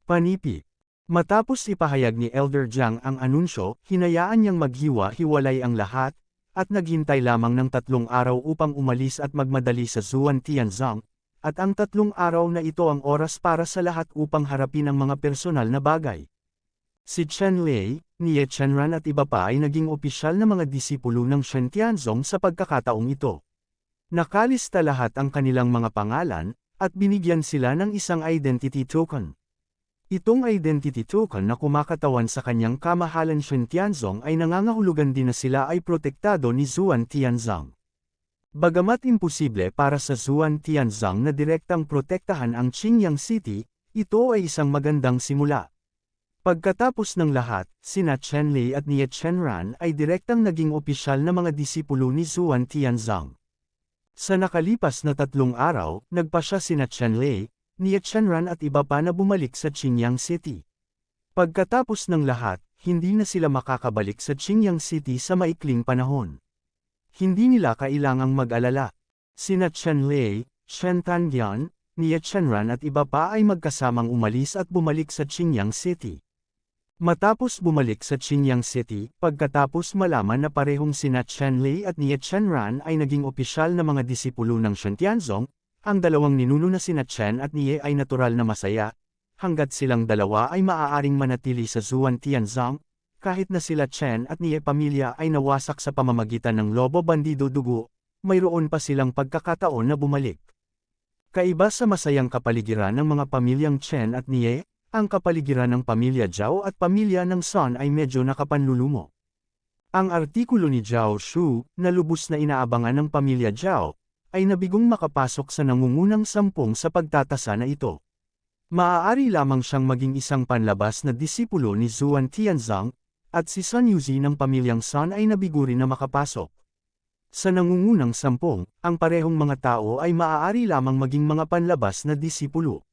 Panipi. Matapos ipahayag ni Elder Jiang ang anunsyo, hinayaan niyang maghiwa-hiwalay ang lahat, at naghintay lamang ng 3 araw upang umalis at magmadali sa Zhuan Tianzang, at ang 3 araw na ito ang oras para sa lahat upang harapin ang mga personal na bagay. Si Chen Lei, Nie Chenran at iba pa ay naging opisyal na mga disipulo ng Shen Tianzong sa pagkakataong ito. Nakalista lahat ang kanilang mga pangalan, at binigyan sila ng isang identity token. Itong identity token na kumakatawan sa kanyang kamahalan Shen Tianzong ay nangangahulugan din na sila ay protektado ni Zhuan Tianzang. Bagamat imposible para sa Zhuan Tianzang na direktang protektahan ang Qingyang City, ito ay isang magandang simula. Pagkatapos ng lahat, sina Chen Lei at Nie Chenran ay direktang naging opisyal na mga disipulo ni Zhuan Tianzang. Sa nakalipas na 3 araw, nagpasya sina Chen Lei, Nie Chenran at iba pa na bumalik sa Qingyang City. Pagkatapos ng lahat, hindi na sila makakabalik sa Qingyang City sa maikling panahon. Hindi nila kailangang mag-alala. Sina Chen Lei, Shen Tandian, Nie Chenran at iba pa ay magkasamang umalis at bumalik sa Qingyang City. Matapos bumalik sa Qingyang City, pagkatapos malaman na parehong sina Chen Lei at Nie Chenran ay naging opisyal na mga disipulo ng Shen Tianzong, ang dalawang ninuno na sina Chen at Nie ay natural na masaya, hanggat silang dalawa ay maaaring manatili sa Zhuan Tianzang, kahit na sila Chen at Nie pamilya ay nawasak sa pamamagitan ng lobo bandido dugo, mayroon pa silang pagkakataon na bumalik. Kaiba sa masayang kapaligiran ng mga pamilyang Chen at Nie, ang kapaligiran ng pamilya Zhao at pamilya ng Sun ay medyo nakapanlulumo. Ang artikulo ni Zhao Shu, na lubos na inaabangan ng pamilya Zhao, ay nabigong makapasok sa nangungunang 10 sa pagtatasa na ito. Maaari lamang siyang maging isang panlabas na disipulo ni Zhuan Tianzang, at si Sun Yuzi ng pamilyang Sun ay nabigo rin na makapasok. Sa nangungunang 10, ang parehong mga tao ay maaari lamang maging mga panlabas na disipulo.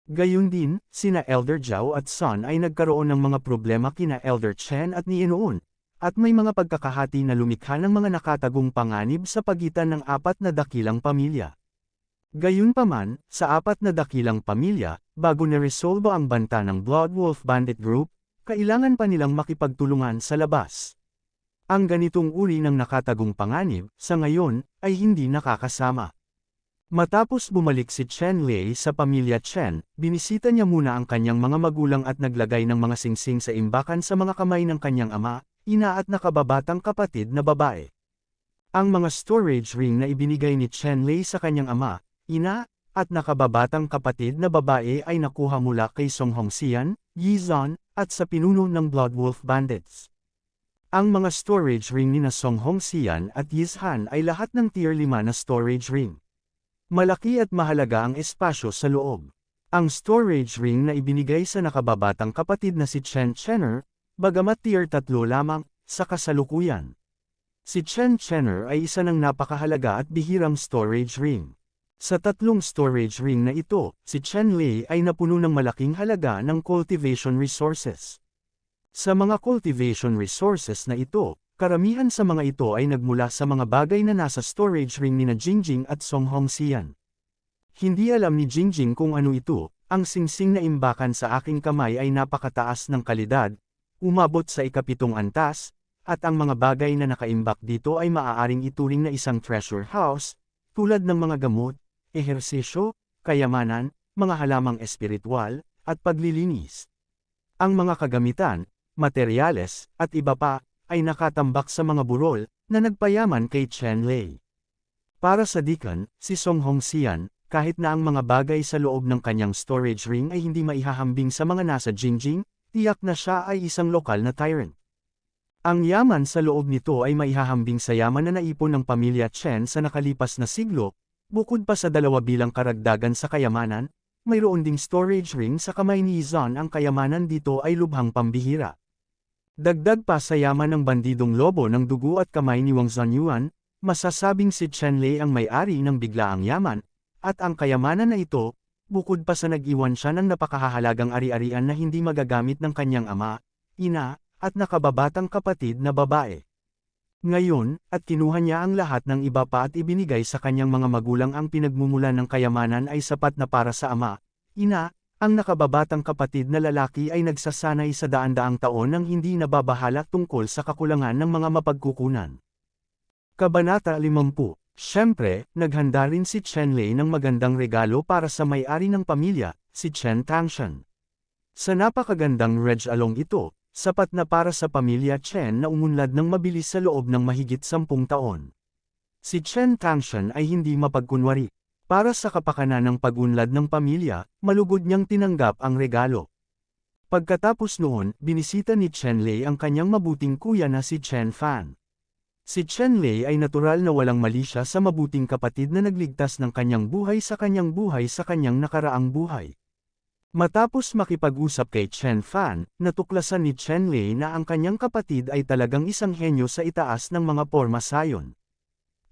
Gayun din, sina Elder Zhao at Sun ay nagkaroon ng mga problema kina Elder Chen at Nie noon, at may mga pagkakahati na lumikha ng mga nakatagong panganib sa pagitan ng 4 na dakilang pamilya. Gayunpaman, sa 4 na dakilang pamilya, bago na-resolve ang banta ng Blood Wolf Bandit Group, kailangan pa nilang makipagtulungan sa labas. Ang ganitong uri ng nakatagong panganib, sa ngayon, ay hindi nakakasama. Matapos bumalik si Chen Lei sa pamilya Chen, binisita niya muna ang kanyang mga magulang at naglagay ng mga singsing sa imbakan sa mga kamay ng kanyang ama, ina at nakababatang kapatid na babae. Ang mga storage ring na ibinigay ni Chen Lei sa kanyang ama, ina, at nakababatang kapatid na babae ay nakuha mula kay Song Hongxian, Yi Zan, at sa pinuno ng Blood Wolf Bandits. Ang mga storage ring ni na Song Hongxian at Yi Zan ay lahat ng tier 5 na storage ring. Malaki at mahalaga ang espasyo sa loob. Ang storage ring na ibinigay sa nakababatang kapatid na si Chen Chenner, bagamat tier 3 lamang, sa kasalukuyan. Si Chen Chenner ay isa ng napakahalaga at bihirang storage ring. Sa tatlong storage ring na ito, si Chen Lei ay napuno ng malaking halaga ng cultivation resources. Sa mga cultivation resources na ito, karamihan sa mga ito ay nagmula sa mga bagay na nasa storage ring nina Jingjing at Song Hongxian. Hindi alam ni Jingjing kung ano ito, ang singsing na imbakan sa aking kamay ay napakataas ng kalidad, umabot sa ika-7 antas, at ang mga bagay na nakaimbak dito ay maaaring ituring na isang treasure house, tulad ng mga gamot, ehersisyo, kayamanan, mga halamang espiritual, at paglilinis. Ang mga kagamitan, materyales, at iba pa, ay nakatambak sa mga burol, na nagpayaman kay Chen Lei. Para sa Deacon, si Song Hongxian, kahit na ang mga bagay sa loob ng kanyang storage ring ay hindi maihahambing sa mga nasa Jingjing, tiyak na siya ay isang lokal na tyrant. Ang yaman sa loob nito ay maihahambing sa yaman na naipon ng pamilya Chen sa nakalipas na siglo. Bukod pa sa dalawa bilang karagdagan sa kayamanan, mayroon ding storage ring sa kamay ni Zan. Ang kayamanan dito ay lubhang pambihira. Dagdag pa sa yaman ng bandidong lobo ng dugo at kamay ni Wang Zanyuan, masasabing si Chen Lei ang may-ari ng biglaang yaman, at ang kayamanan na ito, bukod pa sa nag-iwan siya ng napakahalagang ari-arian na hindi magagamit ng kanyang ama, ina, at nakababatang kapatid na babae. Ngayon, at kinuha niya ang lahat ng iba pa at ibinigay sa kanyang mga magulang. Ang pinagmumulan ng kayamanan ay sapat na para sa ama, ina, ang nakababatang kapatid na lalaki ay nagsasanay sa daan-daang taon ng hindi nababahala tungkol sa kakulangan ng mga mapagkukunan. Kabanata 50. Siyempre, naghanda rin si Chen Lei ng magandang regalo para sa may-ari ng pamilya, si Chen Tangshan. Sa napakagandang reg-along ito, sapat na para sa pamilya Chen na umunlad ng mabilis sa loob ng mahigit 10 taon. Si Chen Tangshan ay hindi mapagkunwari. Para sa kapakanan ng pag-unlad ng pamilya, malugod niyang tinanggap ang regalo. Pagkatapos noon, binisita ni Chen Lei ang kanyang mabuting kuya na si Chen Fan. Si Chen Lei ay natural na walang mali siya sa mabuting kapatid na nagligtas ng kanyang buhay sa kanyang nakaraang buhay. Matapos makipag-usap kay Chen Fan, natuklasan ni Chen Lei na ang kanyang kapatid ay talagang isang henyo sa itaas ng mga porma sayon.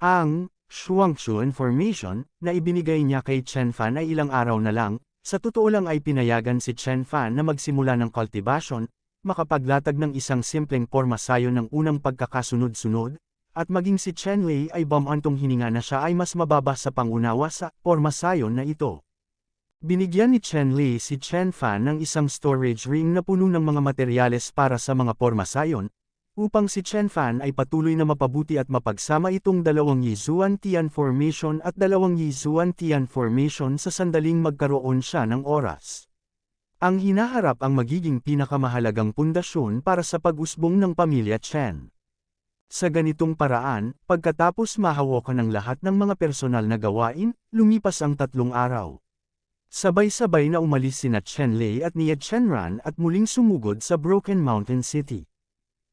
Ang Shuangchu information na ibinigay niya kay Chen Fan ay ilang araw na lang, sa totoo lang ay pinayagan si Chen Fan na magsimula ng cultivation, makapaglatag ng isang simpleng porma sayon ng unang pagkakasunod-sunod, at maging si Chen Lei ay bumantong hininga na siya ay mas mababa sa pangunawa sa porma sayon na ito. Binigyan ni Chen Lei si Chen Fan ng isang storage ring na puno ng mga materyales para sa mga porma sayon, upang si Chen Fan ay patuloy na mapabuti at mapagsama itong 2 Yizuan Tian Formation at 2 Yizuan Tian Formation sa sandaling magkaroon siya ng oras. Ang hinaharap ang magiging pinakamahalagang pundasyon para sa pag-usbong ng pamilya Chen. Sa ganitong paraan, pagkatapos mahawakan ng lahat ng mga personal na gawain, lumipas ang 3 araw. Sabay-sabay na umalis sina Chen Lei at Nia Chenran at muling sumugod sa Broken Mountain City.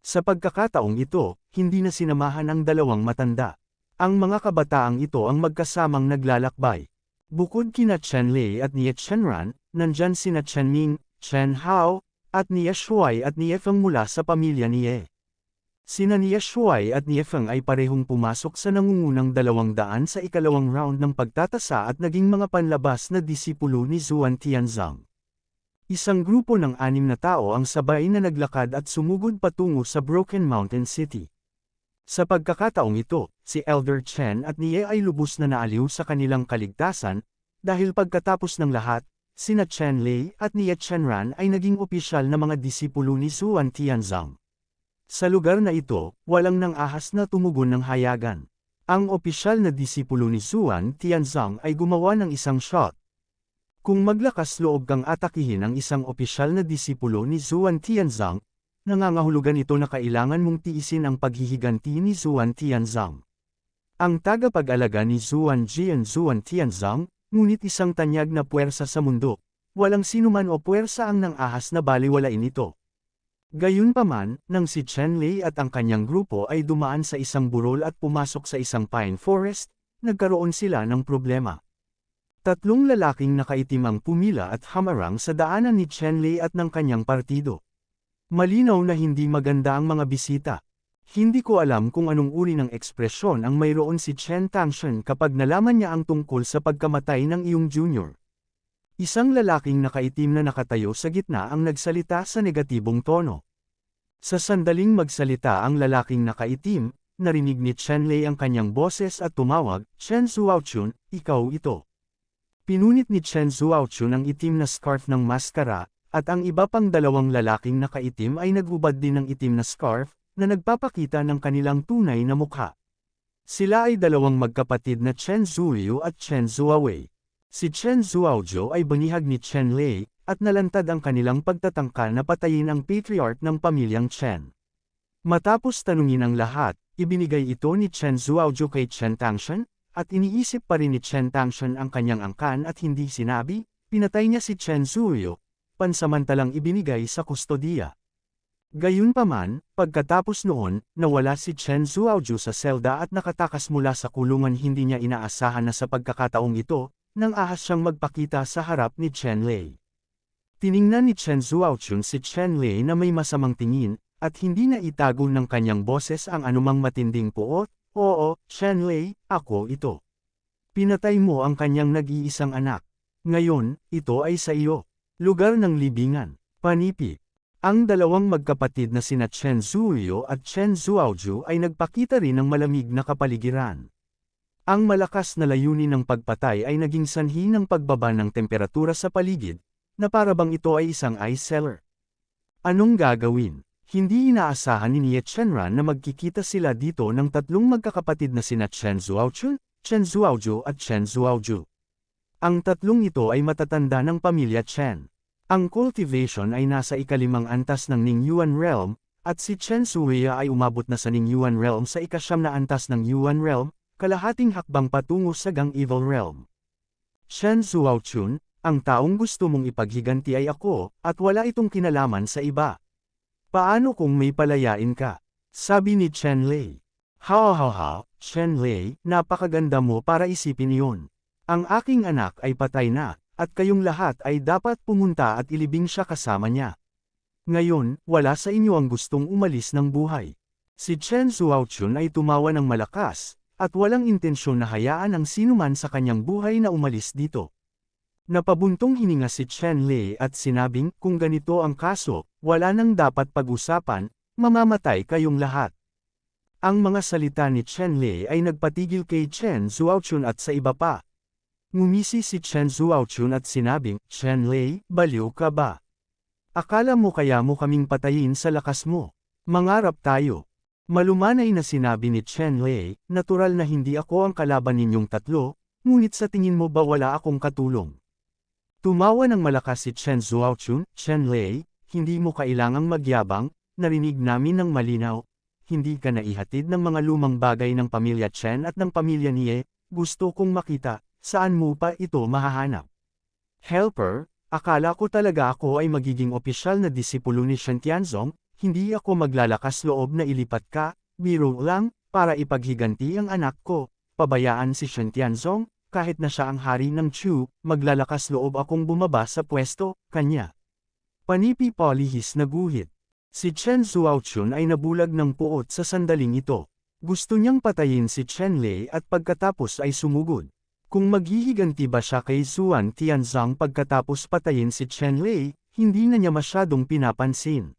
Sa pagkakataong ito, hindi na sinamahan ang 2 matanda. Ang mga kabataang ito ang magkasamang naglalakbay. Bukod kina Chen Lei at Nia Chenran, nandyan sina Chen Ming, Chen Hao, at Nia Shuai at Nia Feng mula sa pamilya ni Ye. Sina Nia Shuai at Nia Feng ay parehong pumasok sa nangungunang 200 sa ikalawang round ng pagtatasa at naging mga panlabas na disipulo ni Zuan Tianzang. Isang grupo ng 6 na tao ang sabay na naglakad at sumugod patungo sa Broken Mountain City. Sa pagkakataong ito, si Elder Chen at Nia ay lubos na naaliw sa kanilang kaligtasan, dahil pagkatapos ng lahat, sina Chen Lei at Nia Chenran ay naging opisyal na mga disipulo ni Zuan Tianzang. Sa lugar na ito, walang nang ahas na tumugon ng hayagan. Ang opisyal na disipulo ni Zuan Tianzang ay gumawa ng isang shot. Kung maglakas loob kang atakihin ang isang opisyal na disipulo ni Zuan Tianzang, nangangahulugan ito na kailangan mong tiisin ang paghihiganti ni Zuan Tianzang. Ang tagapag-alaga ni Zuan Jian Zuan Tianzang, ngunit isang tanyag na puwersa sa mundo. Walang sinuman o puwersa ang nang ahas na baliwalain ito. Gayunpaman, nang si Chen Lei at ang kanyang grupo ay dumaan sa isang burol at pumasok sa isang pine forest, nagkaroon sila ng problema. 3 lalaking nakaitim ang pumila at hamarang sa daanan ni Chen Lei at ng kanyang partido. Malinaw na hindi maganda ang mga bisita. Hindi ko alam kung anong uri ng ekspresyon ang mayroon si Chen Tangshan kapag nalaman niya ang tungkol sa pagkamatay ng iyong junior. Isang lalaking nakaitim na nakatayo sa gitna ang nagsalita sa negatibong tono. Sa sandaling magsalita ang lalaking nakaitim, narinig ni Chen Lei ang kanyang boses at tumawag, "Chen Zuaochun, ikaw ito." Pinunit ni Chen Zuaochun ang itim na scarf ng maskara, at ang iba pang dalawang lalaking nakaitim ay naghubad din ng itim na scarf, na nagpapakita ng kanilang tunay na mukha. Sila ay dalawang magkapatid na Chen Zuoyu at Chen Zuawei. Si Chen Zuaojo ay banihag ni Chen Lei, at nalantad ang kanilang pagtatangka na patayin ang patriarch ng pamilyang Chen. Matapos tanungin ang lahat, ibinigay ito ni Chen Zuaojo kay Chen Tangshan, at iniisip pa rin ni Chen Tangshan ang kanyang angkan at hindi sinabi, pinatay niya si Chen Zuoyo, pansamantalang ibinigay sa kustodiya. Gayunpaman, pagkatapos noon, nawala si Chen Zuaojo sa selda at nakatakas mula sa kulungan. Hindi niya inaasahan na sa pagkakataong ito, nang ahas siyang magpakita sa harap ni Chen Lei. Tiningnan ni Chen Zuaochun si Chen Lei na may masamang tingin, at hindi na itago ng kanyang boses ang anumang matinding puot, "Oo, Chen Lei, ako ito. Pinatay mo ang kanyang nag-iisang anak. Ngayon, ito ay sa iyo." Lugar ng libingan, Panipi. Ang dalawang magkapatid na sina Chen Zuoyo at Chen Zuaojo ay nagpakita rin ng malamig na kapaligiran. Ang malakas na layunin ng pagpatay ay naging sanhi ng pagbaba ng temperatura sa paligid, na parabang ito ay isang ice cellar. Anong gagawin? Hindi inaasahan ni Nie Chenran na magkikita sila dito ng tatlong magkakapatid na sina Chen Zuaochun, Chen Zuaojo at Chen Zuaoju. Ang tatlong ito ay matatanda ng pamilya Chen. Ang cultivation ay nasa ikalimang antas ng Ningyuan Realm, at si Chen Suya ay umabot na sa Ningyuan Realm sa ikasyam na antas ng Yuan Realm, kalahating hakbang patungo sa Gang Evil Realm. Chen Zuaochun, ang taong gusto mong ipaghiganti ay ako, at wala itong kinalaman sa iba. Paano kung may palayain ka? Sabi ni Chen Lei. Ha, Chen Lei, napakaganda mo para isipin iyon. Ang aking anak ay patay na, at kayong lahat ay dapat pumunta at ilibing siya kasama niya. Ngayon, wala sa inyo ang gustong umalis ng buhay. Si Chen Zuaochun ay tumawa ng malakas, at walang intensyon na hayaan ang sinuman sa kanyang buhay na umalis dito. Napabuntong hininga si Chen Lei at sinabing, kung ganito ang kaso, wala nang dapat pag-usapan, mamamatay kayong lahat. Ang mga salita ni Chen Lei ay nagpatigil kay Chen Zuaochun at sa iba pa. Ngumisi si Chen Zuaochun at sinabing, "Chen Lei, baliw ka ba? Akala mo kaya mo kaming patayin sa lakas mo? Mangarap tayo." Malumanay na sinabi ni Chen Lei, "Natural na hindi ako ang kalaban ninyong tatlo, ngunit sa tingin mo ba wala akong katulong?" Tumawa ng malakas si Chen Zuaochun, "Chen Lei, hindi mo kailangang magyabang, narinig namin ng malinaw. Hindi ka naihatid ng mga lumang bagay ng pamilya Chen at ng pamilya Nie, gusto kong makita. Saan mo pa ito mahahanap? Helper, akala ko talaga ako ay magiging opisyal na disipulo ni Shen Tianzong, hindi ako maglalakas loob na ilipat ka, biro lang, para ipaghiganti ang anak ko, pabayaan si Shen Tianzong, kahit na siya ang hari ng Chu, maglalakas loob akong bumaba sa pwesto, kanya." Panipi polihis na guhit. Si Chen Zuaochun ay nabulag ng puot sa sandaling ito. Gusto niyang patayin si Chen Lei at pagkatapos ay sumugod. Kung maghihiganti ba siya kay Zuan Tianzang pagkatapos patayin si Chen Lei, hindi na niya masyadong pinapansin.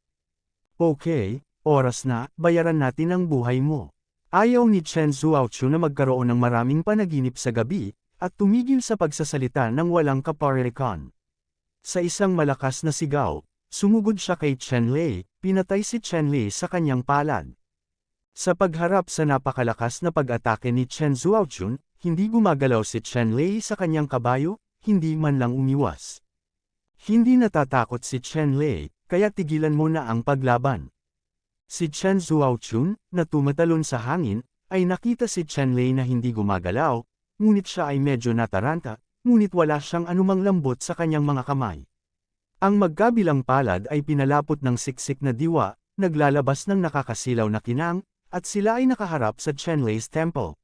"Okay, oras na, bayaran natin ang buhay mo." Ayaw ni Chen Zuaochun na magkaroon ng maraming panaginip sa gabi, at tumigil sa pagsasalita ng walang kaparehon. Sa isang malakas na sigaw, sumugod siya kay Chen Lei, pinatay si Chen Lei sa kanyang palad. Sa pagharap sa napakalakas na pag-atake ni Chen Zuaochun, hindi gumagalaw si Chen Lei sa kanyang kabayo, hindi man lang umiwas. Hindi natatakot si Chen Lei, kaya tigilan mo na ang paglaban. Si Chen Zuaochun, na tumatalon sa hangin, ay nakita si Chen Lei na hindi gumagalaw, ngunit siya ay medyo nataranta, ngunit wala siyang anumang lambot sa kanyang mga kamay. Ang magkabilang palad ay pinalapot ng siksik na diwa, naglalabas ng nakakasilaw na kinang, at sila ay nakaharap sa Chen Lei's temple.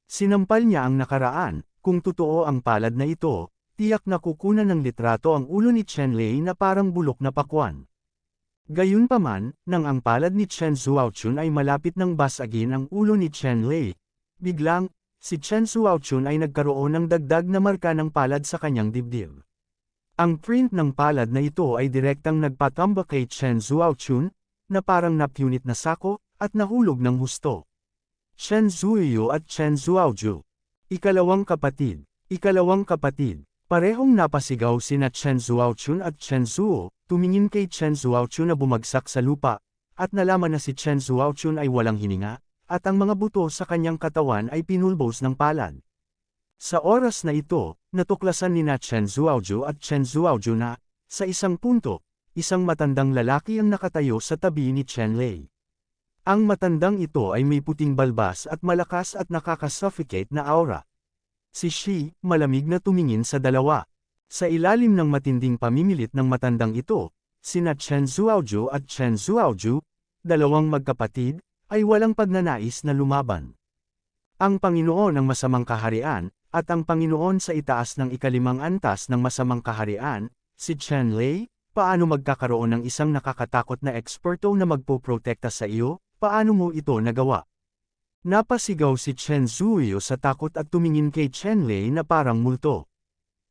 Sinampal niya ang nakaraan, kung totoo ang palad na ito, tiyak na kukunan ng litrato ang ulo ni Chen Lei na parang bulok na pakwan. Gayunpaman, nang ang palad ni Chen Zuochun ay malapit ng basagin ang ulo ni Chen Lei, biglang, si Chen Zuochun ay nagkaroon ng dagdag na marka ng palad sa kanyang dibdib. Ang print ng palad na ito ay direktang nagpatamba kay Chen Zuochun, na parang napunit na sako, at nahulog ng husto. Chen Zuoyu at Chen Zuoju. Ikalawang kapatid. Parehong napasigaw sina Chen Zuochun at Chen Zuo, tumingin kay Chen Zuochun na bumagsak sa lupa, at nalaman na si Chen Zuochun ay walang hininga, at ang mga buto sa kanyang katawan ay pinulbos ng palad. Sa oras na ito, natuklasan nina Chen Zuoju at Chen Zuoju na, sa isang punto, isang matandang lalaki ang nakatayo sa tabi ni Chen Lei. Ang matandang ito ay may puting balbas at malakas at nakakasuffocate na aura. Si Shi, malamig na tumingin sa dalawa. Sa ilalim ng matinding pamimilit ng matandang ito, sina Chen Zuoju at Chen Zuoju, dalawang magkapatid, ay walang pagnanais na lumaban. Ang Panginoon ng Masamang Kaharian, at ang Panginoon sa itaas ng ikalimang antas ng Masamang Kaharian, si Chen Lei, paano magkakaroon ng isang nakakatakot na eksperto na magpoprotekta sa iyo, paano mo ito nagawa? Napasigaw si Chen Zuoyu sa takot at tumingin kay Chen Lei na parang multo.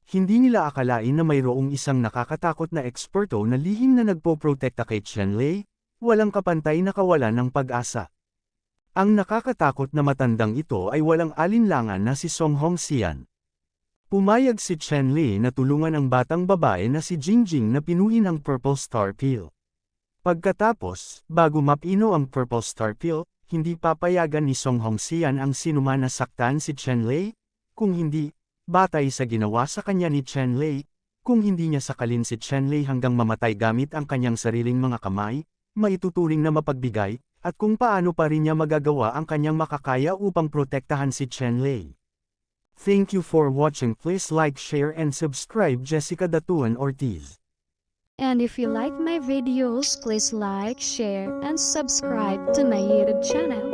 Hindi nila akalain na mayroong isang nakakatakot na eksperto na lihim na nagpoprotekta kay Chen Lei, walang kapantay na kawalan ng pag-asa. Ang nakakatakot na matandang ito ay walang alinlangan na si Song Hongxian. Pumayag si Chen Lei na tulungan ang batang babae na si Jingjing na pinuhin ang Purple Star Pill. Pagkatapos, bago mapino ang Purple Star Pill, hindi papayagan ni Song Hongxian ang sinuman na saktan si Chen Lei, kung hindi, batay sa ginawa sa kanya ni Chen Lei, kung hindi niya sakalin si Chen Lei hanggang mamatay gamit ang kanyang sariling mga kamay, maituturing na mapagbigay, at kung paano pa rin niya magagawa ang kanyang makakaya upang protektahan si Chen Lei. Thank you for watching. Please like, share and subscribe. Jessica Datuan Ortiz. And if you like my videos, please like, share, and subscribe to my YouTube channel.